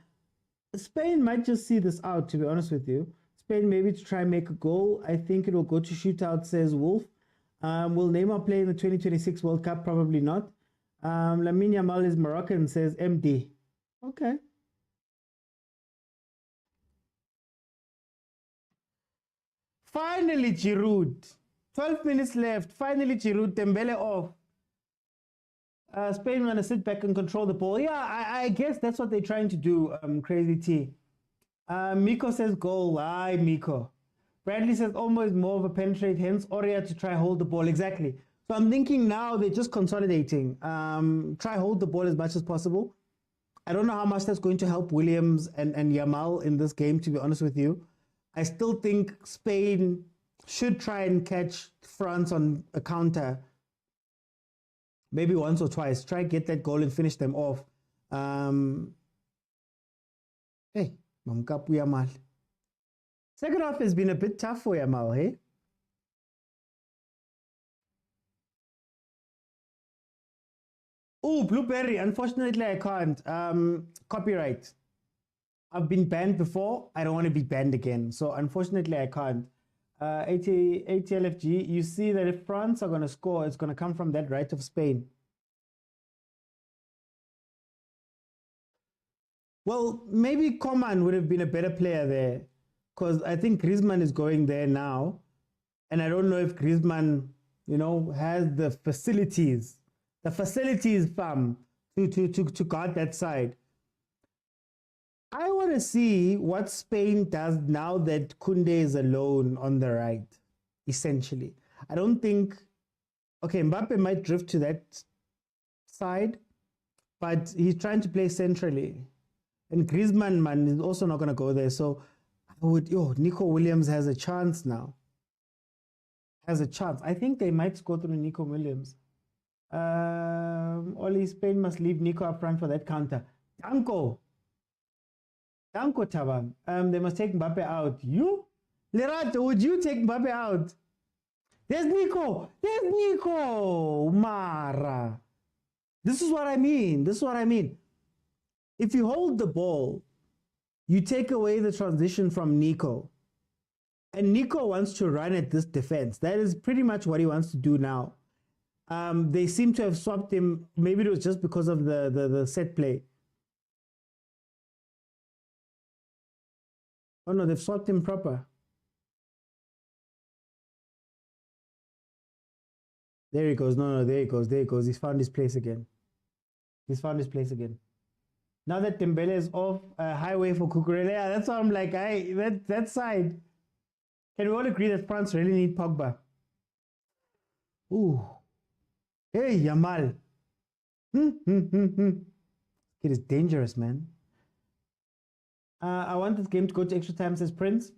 Spain might just see this out, to be honest with you. Spain maybe to try and make a goal. I think it will go to shootout, says Wolf. Will Neymar play in the 2026 World Cup? Probably not. Lamine Yamal is Moroccan, says MD. Okay. Finally, Giroud. 12 minutes left. Finally, Giroud. Dembele off. Spain want to sit back and control the ball. Yeah, I guess that's what they're trying to do, Crazy T. Miko says goal. Aye, Miko. Bradley says almost more of a penetrate, hence Oria to try hold the ball. Exactly. So I'm thinking now they're just consolidating. Try hold the ball as much as possible. I don't know how much that's going to help Williams and Yamal in this game, to be honest with you. I still think Spain should try and catch France on a counter. Maybe once or twice. Try get that goal and finish them off. Hey, Mamkapu Yamal. Second half has been a bit tough for Yamal, hey? Oh, Blueberry. Unfortunately, I can't. Copyright. I've been banned before. I don't want to be banned again. So, unfortunately, I can't. ATLFG, you see that if France are going to score, it's going to come from that right of Spain. Well, maybe Coman would have been a better player there, because I think Griezmann is going there now. And I don't know if Griezmann, has the facilities. Fam, to guard that side. I want to see what Spain does now that Koundé is alone on the right, essentially. I don't think... Okay, Mbappe might drift to that side, but he's trying to play centrally. And Griezmann, man, is also not going to go there. So I would... Nico Williams has a chance now. Has a chance. I think they might score through Nico Williams. Only Spain must leave Nico up front for that counter. Danko Tabang. They must take Mbappe out. You? Lerato, would you take Mbappe out? There's Nico. Mara. This is what I mean. If you hold the ball, you take away the transition from Nico. And Nico wants to run at this defense. That is pretty much what he wants to do now. They seem to have swapped him. Maybe it was just because of the set play. Oh no, they've swapped him proper. There he goes. No, there he goes. He's found his place again. Now that Dembele is off, highway for Cucurella. Yeah, that's why I'm like, that side. Can we all agree that France really need Pogba? Ooh. Hey, Yamal. It is dangerous, man. I want this game to go to extra time, says Prince.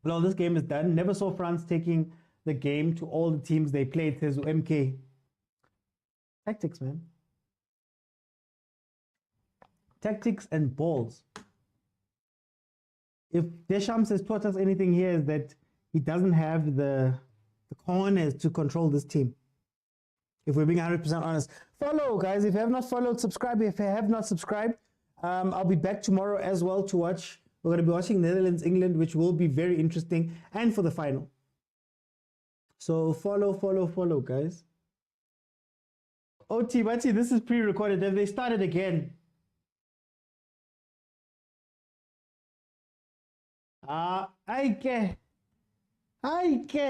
Well, this game is done. Never saw France taking the game to all the teams they played, says MK. Tactics, man. Tactics and balls. If Deschamps has taught us anything here, is that he doesn't have the corners to control this team. If we're being 100% honest. Follow, guys. If you have not followed, subscribe. If you have not subscribed, I'll be back tomorrow as well to watch. We're going to be watching Netherlands, England, which will be very interesting, and for the final. So follow, guys. Oh, Tibachi, this is pre-recorded. Have they started again? I care.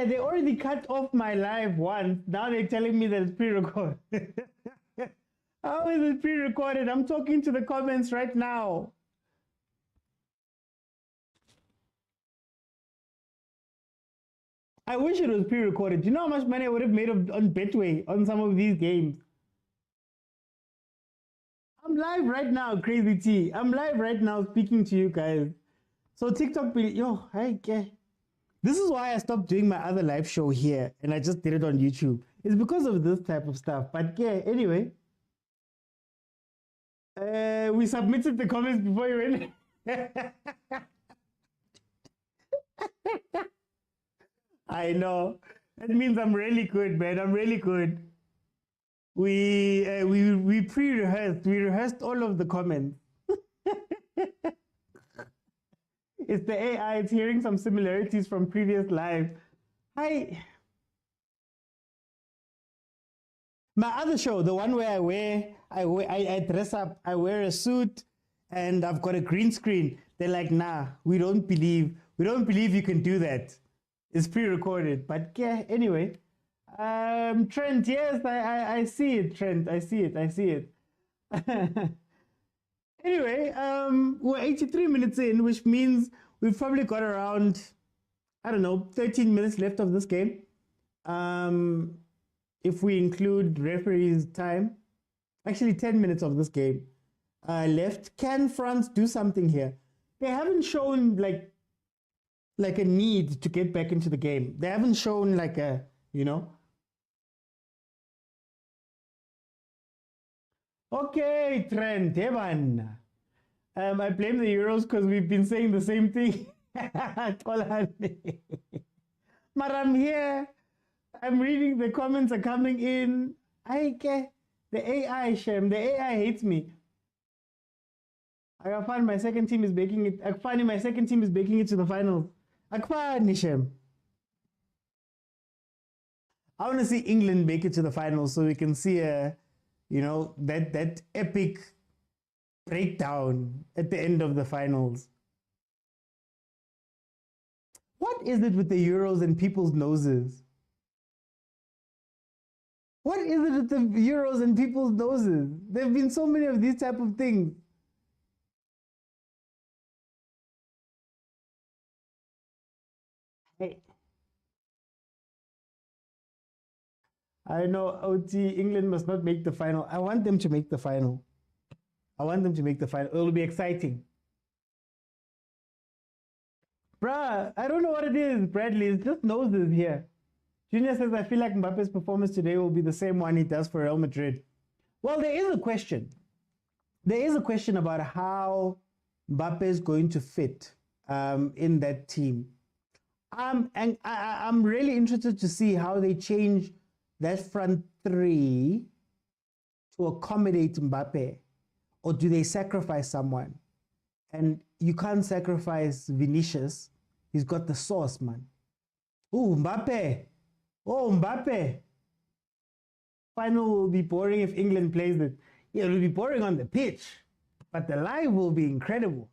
They already cut off my live once. Now they're telling me that it's pre-recorded. How is it pre-recorded? I'm talking to the comments right now. I wish it was pre-recorded. Do you know how much money I would have made on Betway on some of these games? I'm live right now, Crazy T. I'm live right now speaking to you guys. So TikTok, yo, hi, this is why I stopped doing my other live show here and I just did it on YouTube. It's because of this type of stuff. But yeah, anyway. We submitted the comments before you went. I know. That means I'm really good, man. I'm really good. We pre-rehearsed. We rehearsed all of the comments. It's the AI. It's hearing some similarities from previous lives. My other show, the one where I dress up, I wear a suit, and I've got a green screen. They're like, nah, we don't believe you can do that. It's pre-recorded. But yeah, anyway. Trent, yes, I see it, Trent. I see it. Anyway, we're 83 minutes in, which means we've probably got around, I don't know, 13 minutes left of this game. If we include referee's time. Actually, 10 minutes of this game left. Can France do something here? They haven't shown like a need to get back into the game. They haven't shown like a, Okay, Trent, Evan. I blame the Euros because we've been saying the same thing. But I'm here. I'm reading, the comments are coming in. The AI, Shem. The AI hates me. I find my second team is making it. I find my second team is making it to the finals. Shem. I want to see England make it to the finals so we can see that epic breakdown at the end of the finals. What is it with the Euros and people's noses? What is it with the Euros and people's noses? There have been so many of these type of things. Hey. I know, OT, England must not make the final. I want them to make the final. It'll be exciting. Bruh, I don't know what it is, Bradley. It's just noses here. Junior says, I feel like Mbappe's performance today will be the same one he does for Real Madrid. Well, there is a question. There is a question about how Mbappe is going to fit in that team. And I'm really interested to see how they change that front three to accommodate Mbappe, or do they sacrifice someone? And you can't sacrifice Vinicius. He's got the sauce, man. Ooh, Mbappe. Oh, Mbappe. Final will be boring if England plays it. Yeah, it'll be boring on the pitch, but the live will be incredible.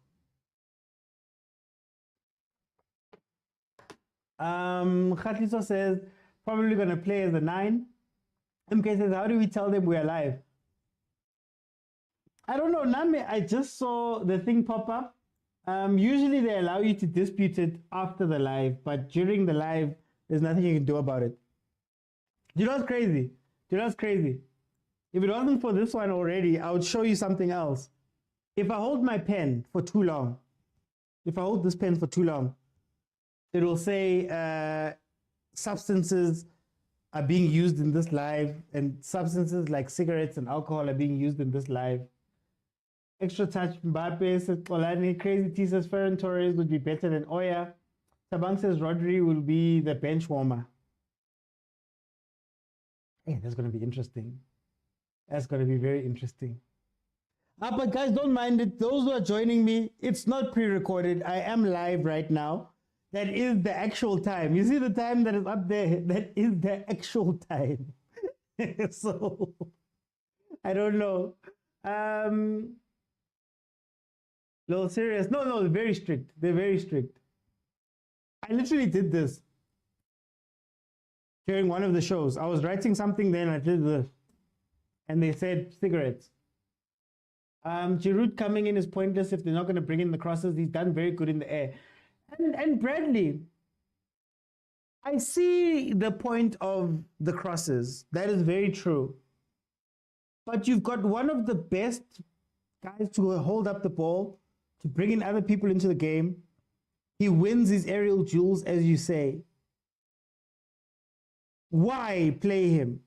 Khatliso says, probably going to play as a 9. MK says, how do we tell them we're live? I don't know, Name, I just saw the thing pop up. Usually they allow you to dispute it after the live, but during the live, there's nothing you can do about it. Do you know what's crazy? If it wasn't for this one already, I would show you something else. If I hold my pen for too long, it will say substances are being used in this live, and substances like cigarettes and alcohol are being used in this live. Extra touch Mbappe says Olani. Crazy T says Ferran Torres would be better than Oya. Tabang says Rodri will be the bench warmer. Hey, that's going to be interesting. That's going to be very interesting. But guys, don't mind it. Those who are joining me, it's not pre-recorded. I am live right now. That is the actual time. You see the time that is up there? That is the actual time. So, I don't know. Little serious. No, they're very strict. I literally did this during one of the shows. I was writing something, then I did this. And they said cigarettes. Giroud coming in is pointless if they're not going to bring in the crosses. He's done very good in the air. And Bradley, I see the point of the crosses. That is very true. But you've got one of the best guys to hold up the ball, to bring in other people into the game. He wins his aerial duels, as you say. Why play him?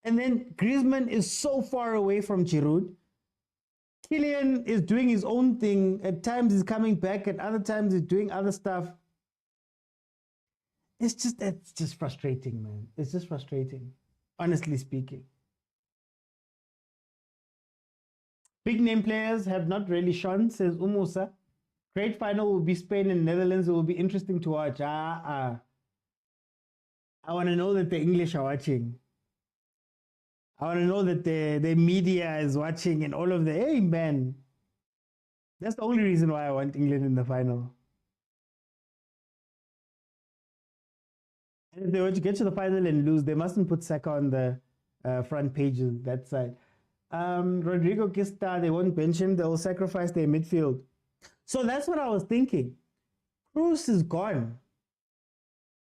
And then Griezmann is so far away from Giroud. Kylian is doing his own thing. At times he's coming back, at other times he's doing other stuff. It's just frustrating, man. It's just frustrating, honestly speaking. Big name players have not really shone, says Umusa. Great final will be Spain and Netherlands. It will be interesting to watch. I want to know that the English are watching. I want to know that the media is watching and all of the, hey, man. That's the only reason why I want England in the final. And if they were to get to the final and lose, they mustn't put Saka on the front pages, that side. Rodrigo Kista, they won't bench him. They'll sacrifice their midfield. So that's what I was thinking. Cruz is gone,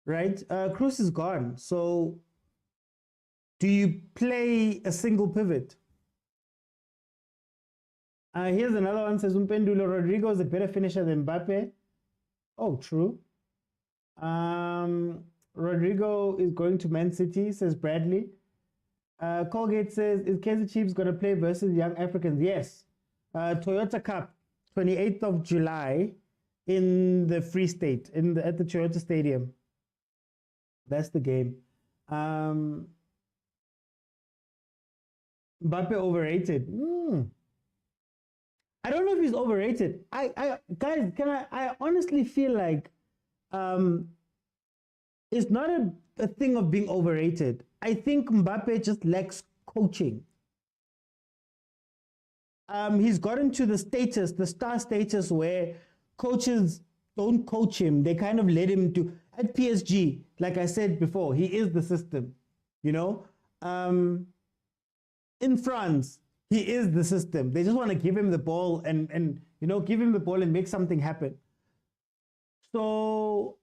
right? Cruz is gone. So do you play a single pivot? Here's another one. Says Umpendulo, Rodrigo is a better finisher than Mbappe. Oh, true. Rodrigo is going to Man City, says Bradley. Colgate says, is Kaizer Chiefs going to play versus Young Africans? Yes. Toyota Cup, 28th of July in the Free State, at the Toyota Stadium. That's the game. Mbappe overrated. I don't know if he's overrated. Guys, I honestly feel like it's not a thing of being overrated. I think Mbappe just lacks coaching. He's gotten to the star status where coaches don't coach him. They kind of let him do. At PSG, like I said before, he is the system, you know. In France, he is the system. They just want to give him the ball and you know, give him the ball and make something happen. So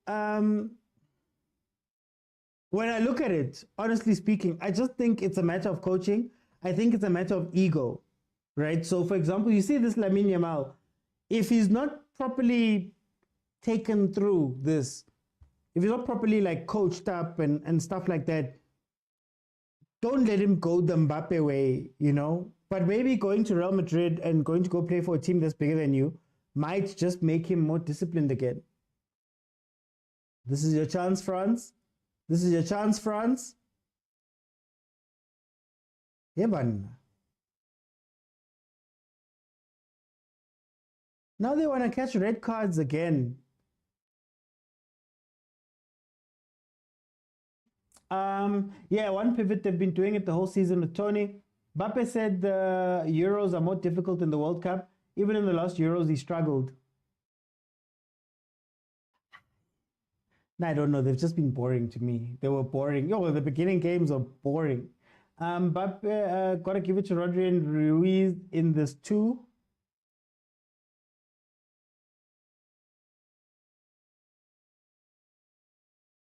when I look at it, honestly speaking, I just think it's a matter of coaching. I think it's a matter of ego, right? So, for example, you see this Lamine Yamal. If he's not properly taken through this, if he's not properly like coached up and stuff like that, don't let him go the Mbappe way, you know? But maybe going to Real Madrid and going to go play for a team that's bigger than you might just make him more disciplined again. This is your chance, France. This is your chance, France. Yeban. Now they want to catch red cards again. Yeah, one pivot, they've been doing it the whole season with Tony. Mbappe said the Euros are more difficult than the World Cup. Even in the last Euros, he struggled. I don't know. They've just been boring to me. They were boring. Yo, the beginning games are boring. Mbappe, got to give it to Rodri and Ruiz in this too.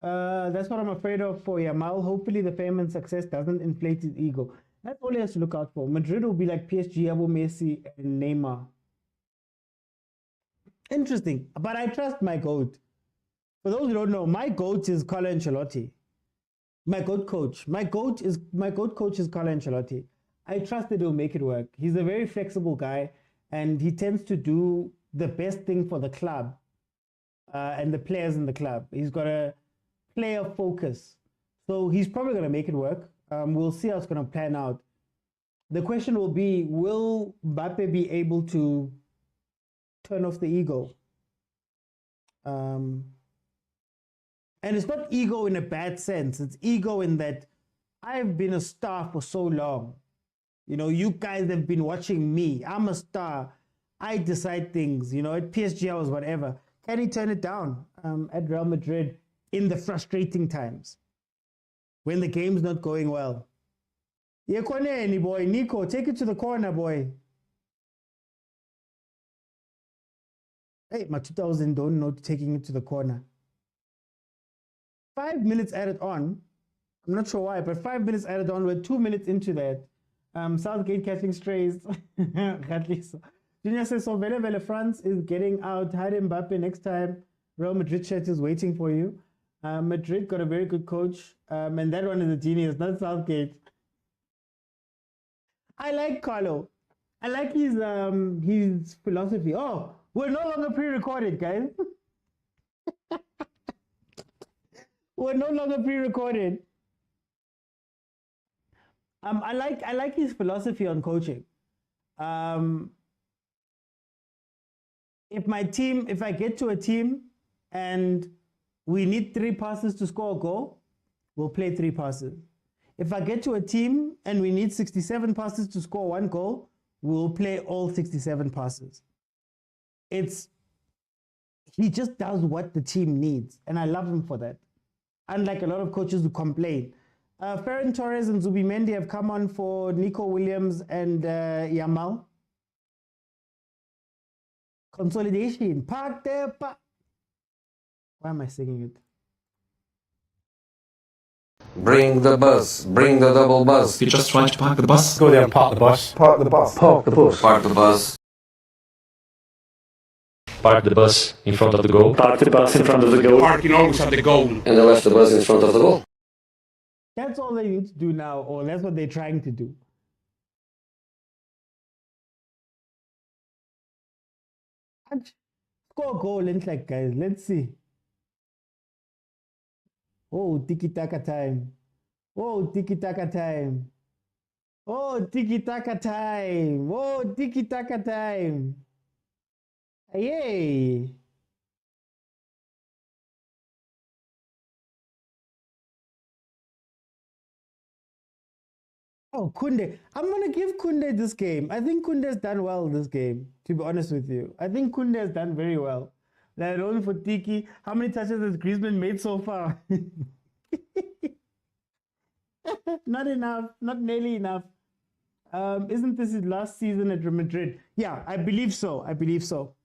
That's what I'm afraid of for Yamal. Hopefully the fame and success doesn't inflate his ego. That's all he has to look out for. Madrid will be like PSG, Abu Messi, and Neymar. Interesting. But I trust my GOAT. For those who don't know, my GOAT is Carlo Ancelotti. My GOAT coach. My GOAT coach is Carlo Ancelotti. I trust that he'll make it work. He's a very flexible guy, and he tends to do the best thing for the club and the players in the club. He's got a player focus. So he's probably going to make it work. We'll see how it's going to plan out. The question will be, will Mbappe be able to turn off the ego? And it's not ego in a bad sense. It's ego in that I've been a star for so long. You know, you guys have been watching me. I'm a star. I decide things. You know, at PSG I was whatever. Can he turn it down at Real Madrid in the frustrating times when the game's not going well? Yekoneni, boy. Nico, take it to the corner, boy. Hey, my 2000 don't know taking it to the corner. 5 minutes added on. I'm not sure why, but 5 minutes added on. We're 2 minutes into that. Southgate catching strays. Junior says, so Vele France is getting out. Hide Mbappe next time. Real Madrid shirt is waiting for you. Madrid got a very good coach. And that one is a genius, not Southgate. I like Carlo. I like his philosophy. Oh, we're no longer pre-recorded, guys. We're no longer pre-recorded. I like his philosophy on coaching. If I get to a team and we need 3 passes to score a goal, we'll play 3 passes. If I get to a team and we need 67 passes to score 1 goal, we'll play all 67 passes. He just does what the team needs, and I love him for that. Unlike a lot of coaches who complain. Ferran Torres and Zubimendi have come on for Nico Williams and Yamal. Consolidation. Park there. Why am I singing it? Bring the bus. Bring the double bus. You're just trying to park the bus. Go there and park the bus. Park the bus. Park the bus. Park the bus. Park the bus in front of the goal. Park the bus in front of the goal. Parking always at the goal. And they left the bus in front of the goal. That's all they need to do now, or that's what they're trying to do. Score a goal, like guys. Let's see. Oh, tiki-taka time. Oh, tiki-taka time. Oh, tiki-taka time. Oh, tiki-taka time. Yay. Oh, Kunde. I'm going to give Kunde this game. I think Kunde has done well this game, to be honest with you. I think Kunde has done very well. They're rolling for Tiki. How many touches has Griezmann made so far? Not enough. Not nearly enough. Isn't this his last season at Real Madrid? Yeah, I believe so. I believe so.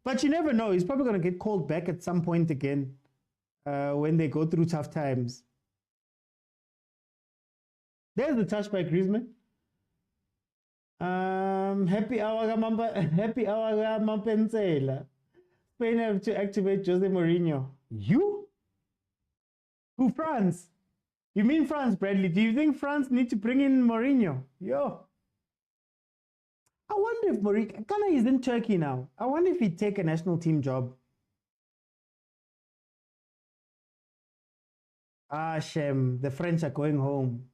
But you never know. He's probably going to get called back at some point again when they go through tough times. There's the touch by Griezmann. Happy hour Mampensela. Spain have to activate Jose Mourinho. You? Who, France? You mean France, Bradley? Do you think France need to bring in Mourinho? Yo. I wonder if Mourinho... Ghana is in Turkey now. I wonder if he'd take a national team job. Ah, Shem. The French are going home.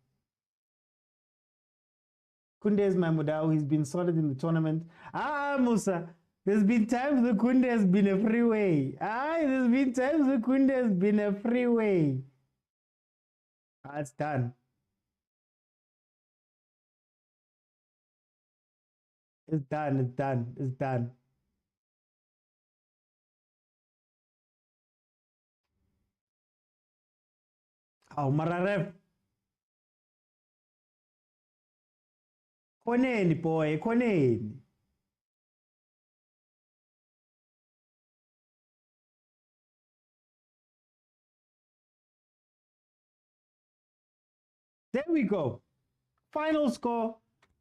Kunde is my Mudau. He's been solid in the tournament. Ah, Musa. There's been times the Kunde has been a freeway. There's been times the Kunde has been a freeway. It's done. It's done. It's done. It's done. Oh, Mararef. Koneni, boy. Koneni. There we go. Final score.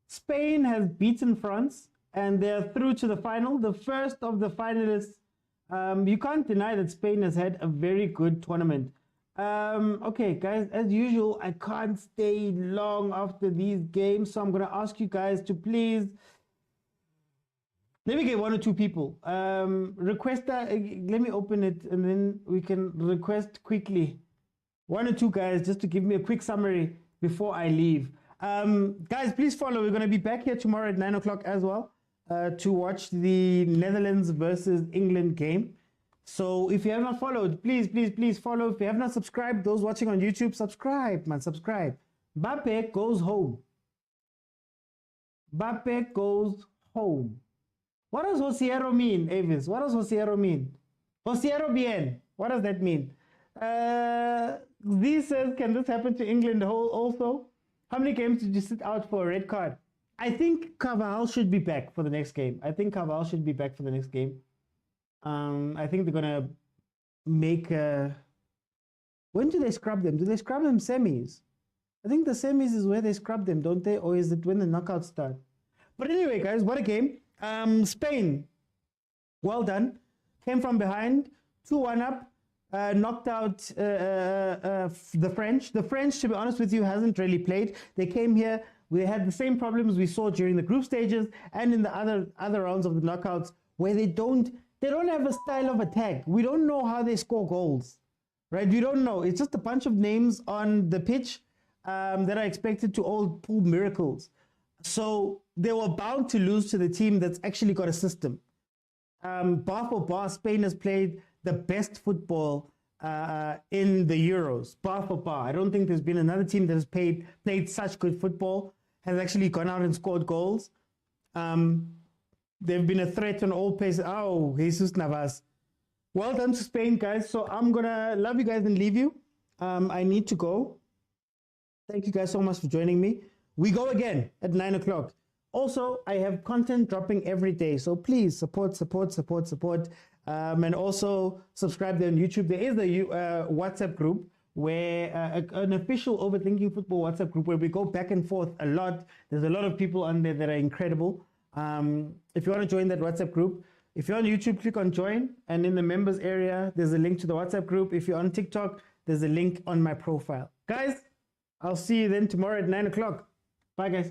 Spain has beaten France and they're through to the final. The first of the finalists. You can't deny that Spain has had a very good tournament. Okay, guys, as usual, I can't stay long after these games, so I'm going to ask you guys to please... Let me get 1 or 2 people. Request that. Let me open it and then we can request quickly. 1 or 2 guys just to give me a quick summary before I leave. Guys, please follow. We're going to be back here tomorrow at 9 o'clock as well to watch the Netherlands versus England game. So if you have not followed, please follow. If you have not subscribed, those watching on YouTube, subscribe, man, subscribe. Mbappe goes home. Mbappe goes home. What does Josiero mean, Avis? What does Josiero mean? Josiero bien. What does that mean? Z says, can this happen to England also? How many games did you sit out for a red card? I think Carvajal should be back for the next game. I think they're going to make when do they scrub them? Do they scrub them semis? I think the semis is where they scrub them, don't they? Or is it when the knockouts start? But anyway, guys, what a game. Spain, well done. Came from behind, 2-1 up, knocked out the French. The French, to be honest with you, hasn't really played. They came here, we had the same problems we saw during the group stages and in the other rounds of the knockouts, where they don't have a style of attack. We don't know how they score goals, right? We don't know. It's just a bunch of names on the pitch that are expected to all pull miracles. So they were bound to lose to the team that's actually got a system. Bar for bar, Spain has played the best football in the Euros. Bar for bar. I don't think there's been another team that has played such good football, has actually gone out and scored goals. They've been a threat on all places. Oh, Jesus Navas. Well done to Spain, guys. So I'm going to love you guys and leave you. I need to go. Thank you guys so much for joining me. We go again at 9 o'clock. Also, I have content dropping every day. So please support. And also subscribe there on YouTube. There is a WhatsApp group where an official Overthinking Football WhatsApp group where we go back and forth a lot. There's a lot of people on there that are incredible. If you want to join that WhatsApp group, if you're on YouTube, click on join. And in the members area, there's a link to the WhatsApp group. If you're on TikTok, there's a link on my profile. Guys, I'll see you then tomorrow at 9 o'clock. Bye, guys.